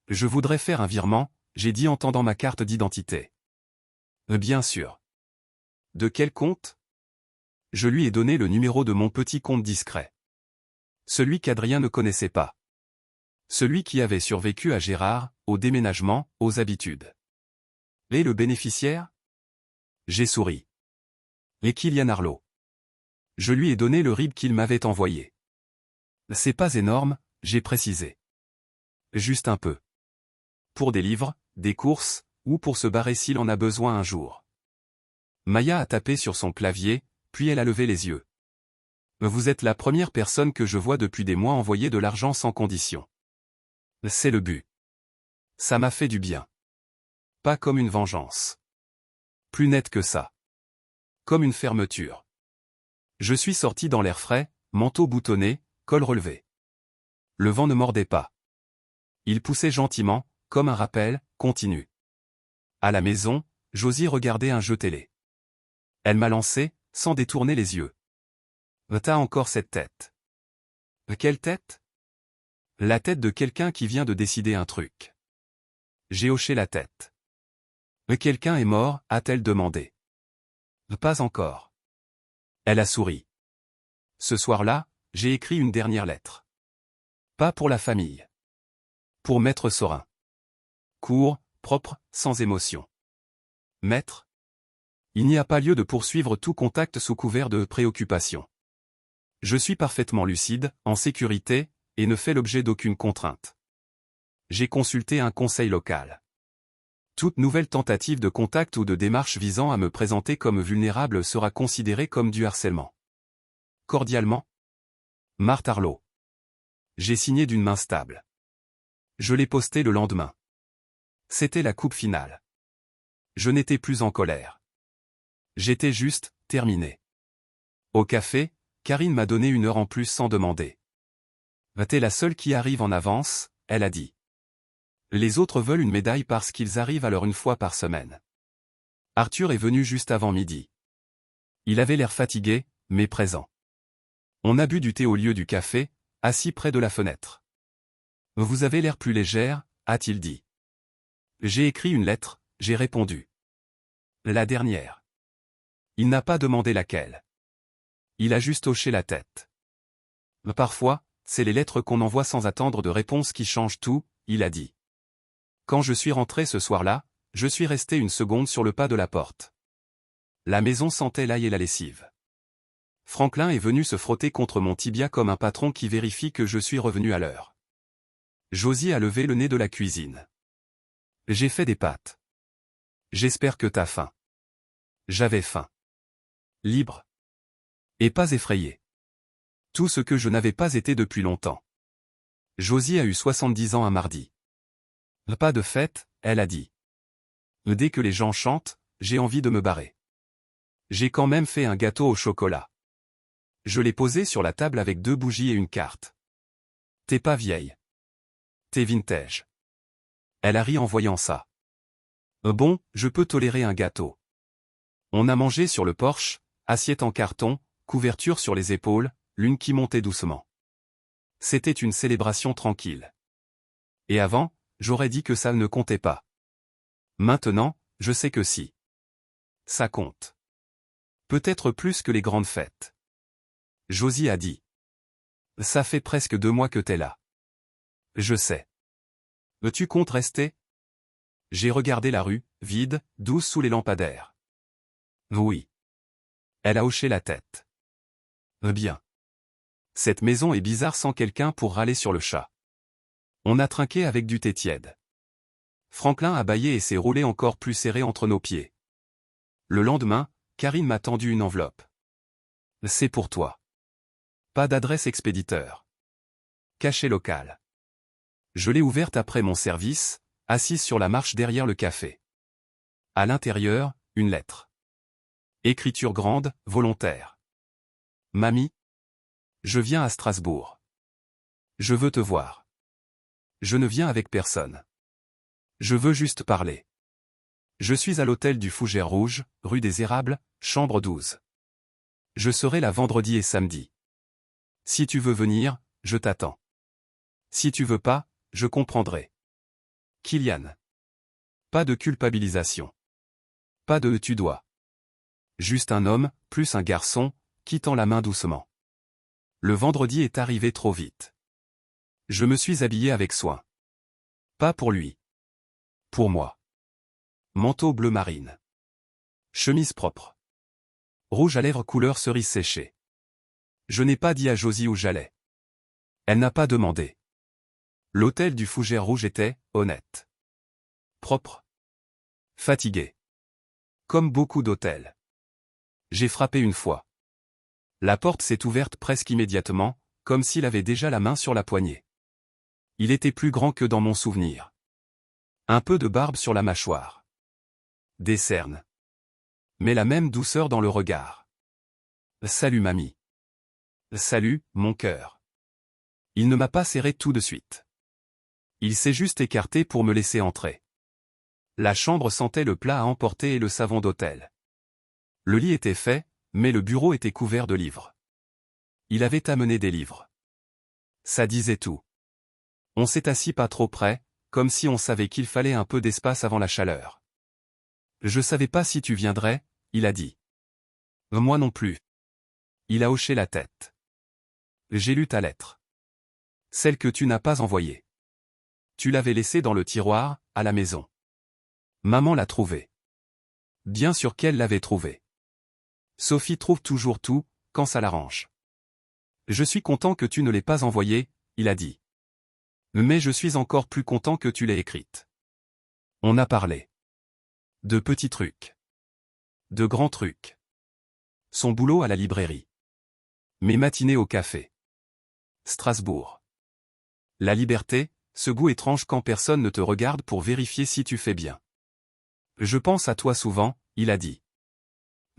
Je voudrais faire un virement, j'ai dit en tendant ma carte d'identité. Bien sûr. De quel compte? Je lui ai donné le numéro de mon petit compte discret. Celui qu'Adrien ne connaissait pas. Celui qui avait survécu à Gérard, au déménagement, aux habitudes. Et le bénéficiaire? J'ai souri. Et Kylian Arlo. Je lui ai donné le RIB qu'il m'avait envoyé. C'est pas énorme, j'ai précisé. Juste un peu. Pour des livres, des courses, ou pour se barrer s'il en a besoin un jour. Maya a tapé sur son clavier, puis elle a levé les yeux. Vous êtes la première personne que je vois depuis des mois envoyer de l'argent sans condition. C'est le but. Ça m'a fait du bien. Pas comme une vengeance. Plus net que ça. Comme une fermeture. Je suis sorti dans l'air frais, manteau boutonné, col relevé. Le vent ne mordait pas. Il poussait gentiment, comme un rappel, continu. À la maison, Josie regardait un jeu télé. Elle m'a lancé, sans détourner les yeux. T'as encore cette tête. Quelle tête? La tête de quelqu'un qui vient de décider un truc. J'ai hoché la tête. Quelqu'un est mort, a-t-elle demandé. Pas encore. Elle a souri. Ce soir-là, j'ai écrit une dernière lettre. Pas pour la famille. Pour Maître Sorin. Court, propre, sans émotion. Maître. Il n'y a pas lieu de poursuivre tout contact sous couvert de préoccupation. Je suis parfaitement lucide, en sécurité, et ne fais l'objet d'aucune contrainte. J'ai consulté un conseil local. Toute nouvelle tentative de contact ou de démarche visant à me présenter comme vulnérable sera considérée comme du harcèlement. Cordialement. Marthe Arlo. J'ai signé d'une main stable. Je l'ai posté le lendemain. C'était la coupe finale. Je n'étais plus en colère. J'étais juste, terminé. Au café, Karine m'a donné une heure en plus sans demander. T'es la seule qui arrive en avance, elle a dit. Les autres veulent une médaille parce qu'ils arrivent à l'heure une fois par semaine. Arthur est venu juste avant midi. Il avait l'air fatigué, mais présent. On a bu du thé au lieu du café, assis près de la fenêtre. Vous avez l'air plus légère, a-t-il dit. J'ai écrit une lettre, j'ai répondu. La dernière. Il n'a pas demandé laquelle. Il a juste hoché la tête. Parfois, c'est les lettres qu'on envoie sans attendre de réponse qui changent tout, il a dit. Quand je suis rentré ce soir-là, je suis resté une seconde sur le pas de la porte. La maison sentait l'ail et la lessive. Franklin est venu se frotter contre mon tibia comme un patron qui vérifie que je suis revenu à l'heure. Josie a levé le nez de la cuisine. J'ai fait des pâtes. J'espère que t'as faim. J'avais faim. Libre. Et pas effrayé. Tout ce que je n'avais pas été depuis longtemps. Josie a eu 70 ans un mardi. Pas de fête, elle a dit. Dès que les gens chantent, j'ai envie de me barrer. J'ai quand même fait un gâteau au chocolat. Je l'ai posé sur la table avec 2 bougies et une carte. T'es pas vieille. T'es vintage. Elle a ri en voyant ça. Bon, je peux tolérer un gâteau. On a mangé sur le porche, assiette en carton, couverture sur les épaules, lune qui montait doucement. C'était une célébration tranquille. Et avant, j'aurais dit que ça ne comptait pas. Maintenant, je sais que si. Ça compte. Peut-être plus que les grandes fêtes. Josie a dit. Ça fait presque 2 mois que t'es là. Je sais. Tu comptes rester? J'ai regardé la rue, vide, douce sous les lampadaires. Oui. Elle a hoché la tête. Bien. Cette maison est bizarre sans quelqu'un pour râler sur le chat. On a trinqué avec du thé tiède. Franklin a bâillé et s'est roulé encore plus serré entre nos pieds. Le lendemain, Karine m'a tendu une enveloppe. C'est pour toi. Pas d'adresse expéditeur. Cachet local. Je l'ai ouverte après mon service, assise sur la marche derrière le café. À l'intérieur, une lettre. Écriture grande, volontaire. Mamie. Je viens à Strasbourg. Je veux te voir. Je ne viens avec personne. Je veux juste parler. Je suis à l'hôtel du Fougère Rouge, rue des Érables, chambre 12. Je serai là vendredi et samedi. Si tu veux venir, je t'attends. Si tu veux pas, je comprendrai. Kylian. Pas de culpabilisation. Pas de tu dois. Juste un homme, plus un garçon, qui tend la main doucement. Le vendredi est arrivé trop vite. Je me suis habillé avec soin. Pas pour lui. Pour moi. Manteau bleu marine. Chemise propre. Rouge à lèvres couleur cerise séchée. Je n'ai pas dit à Josie où j'allais. Elle n'a pas demandé. L'hôtel du Fougère Rouge était honnête. Propre. Fatigué. Comme beaucoup d'hôtels. J'ai frappé une fois. La porte s'est ouverte presque immédiatement, comme s'il avait déjà la main sur la poignée. Il était plus grand que dans mon souvenir. Un peu de barbe sur la mâchoire. Des cernes. Mais la même douceur dans le regard. Salut mamie. Salut, mon cœur. Il ne m'a pas serré tout de suite. Il s'est juste écarté pour me laisser entrer. La chambre sentait le plat à emporter et le savon d'hôtel. Le lit était fait, mais le bureau était couvert de livres. Il avait amené des livres. Ça disait tout. On s'est assis pas trop près, comme si on savait qu'il fallait un peu d'espace avant la chaleur. Je savais pas si tu viendrais, il a dit. Moi non plus. Il a hoché la tête. J'ai lu ta lettre. Celle que tu n'as pas envoyée. Tu l'avais laissée dans le tiroir, à la maison. Maman l'a trouvée. Bien sûr qu'elle l'avait trouvée. Sophie trouve toujours tout, quand ça l'arrange. Je suis content que tu ne l'aies pas envoyée, il a dit. Mais je suis encore plus content que tu l'aies écrite. On a parlé. De petits trucs. De grands trucs. Son boulot à la librairie. Mes matinées au café. Strasbourg. La liberté, ce goût étrange quand personne ne te regarde pour vérifier si tu fais bien. Je pense à toi souvent, il a dit.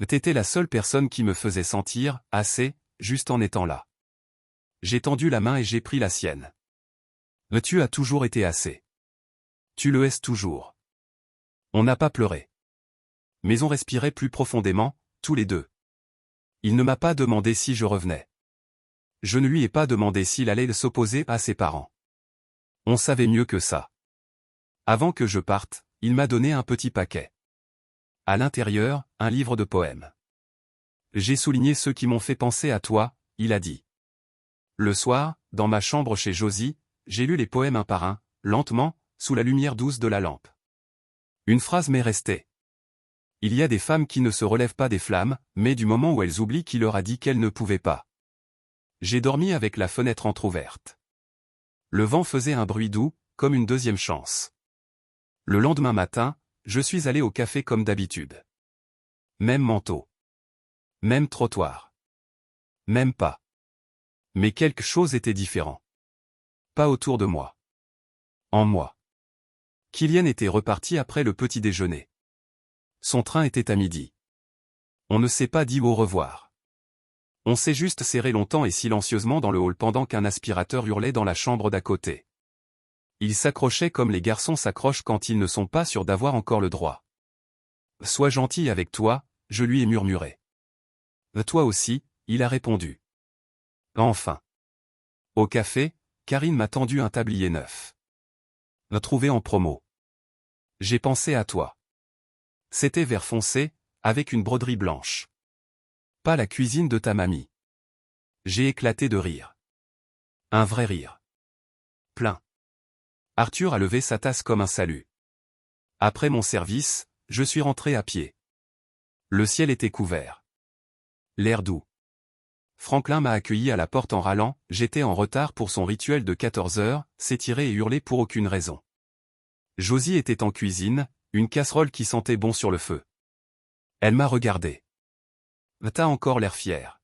T'étais la seule personne qui me faisait sentir assez, juste en étant là. J'ai tendu la main et j'ai pris la sienne. Tu as toujours été assez. Tu le es toujours. On n'a pas pleuré. Mais on respirait plus profondément, tous les deux. Il ne m'a pas demandé si je revenais. Je ne lui ai pas demandé s'il allait s'opposer à ses parents. On savait mieux que ça. Avant que je parte, il m'a donné un petit paquet. À l'intérieur, un livre de poèmes. J'ai souligné ceux qui m'ont fait penser à toi, il a dit. Le soir, dans ma chambre chez Josie, j'ai lu les poèmes un par un, lentement, sous la lumière douce de la lampe. Une phrase m'est restée. Il y a des femmes qui ne se relèvent pas des flammes, mais du moment où elles oublient qui leur a dit qu'elles ne pouvaient pas. J'ai dormi avec la fenêtre entr'ouverte. Le vent faisait un bruit doux, comme une deuxième chance. Le lendemain matin, je suis allé au café comme d'habitude. Même manteau. Même trottoir. Même pas. Mais quelque chose était différent. Pas autour de moi. En moi. Kylian était reparti après le petit déjeuner. Son train était à midi. On ne s'est pas dit au revoir. On s'est juste serré longtemps et silencieusement dans le hall pendant qu'un aspirateur hurlait dans la chambre d'à côté. Il s'accrochait comme les garçons s'accrochent quand ils ne sont pas sûrs d'avoir encore le droit. Sois gentil avec toi, je lui ai murmuré. Toi aussi, il a répondu. Enfin. Au café, Karine m'a tendu un tablier neuf. Trouvé en promo. J'ai pensé à toi. C'était vert foncé, avec une broderie blanche. Pas la cuisine de ta mamie. J'ai éclaté de rire. Un vrai rire. Plein. Arthur a levé sa tasse comme un salut. Après mon service, je suis rentré à pied. Le ciel était couvert. L'air doux. Franklin m'a accueilli à la porte en râlant, j'étais en retard pour son rituel de 14 heures, s'étirer et hurler pour aucune raison. Josie était en cuisine, une casserole qui sentait bon sur le feu. Elle m'a regardé. T'as encore l'air fier.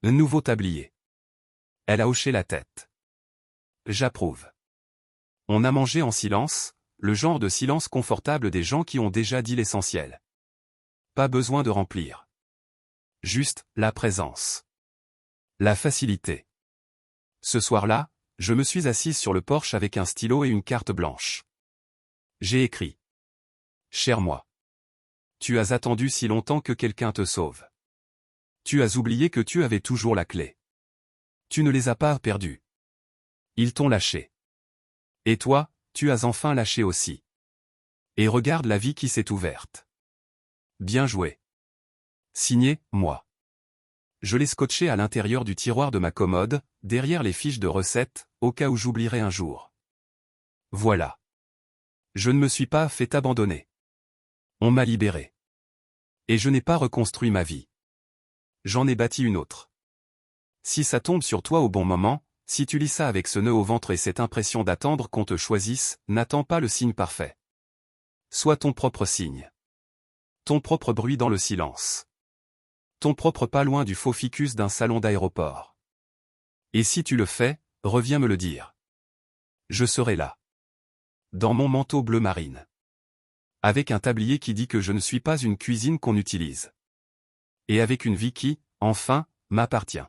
Un nouveau tablier. Elle a hoché la tête. J'approuve. On a mangé en silence, le genre de silence confortable des gens qui ont déjà dit l'essentiel. Pas besoin de remplir. Juste, la présence. La facilité. Ce soir-là, je me suis assise sur le porche avec un stylo et une carte blanche. J'ai écrit. Cher moi. Tu as attendu si longtemps que quelqu'un te sauve. Tu as oublié que tu avais toujours la clé. Tu ne les as pas perdus. Ils t'ont lâché. Et toi, tu as enfin lâché aussi. Et regarde la vie qui s'est ouverte. Bien joué. Signé, moi. Je l'ai scotché à l'intérieur du tiroir de ma commode, derrière les fiches de recettes, au cas où j'oublierai un jour. Voilà. Je ne me suis pas fait abandonner. On m'a libéré. Et je n'ai pas reconstruit ma vie. J'en ai bâti une autre. Si ça tombe sur toi au bon moment, si tu lis ça avec ce nœud au ventre et cette impression d'attendre qu'on te choisisse, n'attends pas le signe parfait. Sois ton propre signe. Ton propre bruit dans le silence. Ton propre pas loin du faux ficus d'un salon d'aéroport. Et si tu le fais, reviens me le dire. Je serai là. Dans mon manteau bleu marine. Avec un tablier qui dit que je ne suis pas une cuisine qu'on utilise. Et avec une vie qui, enfin, m'appartient.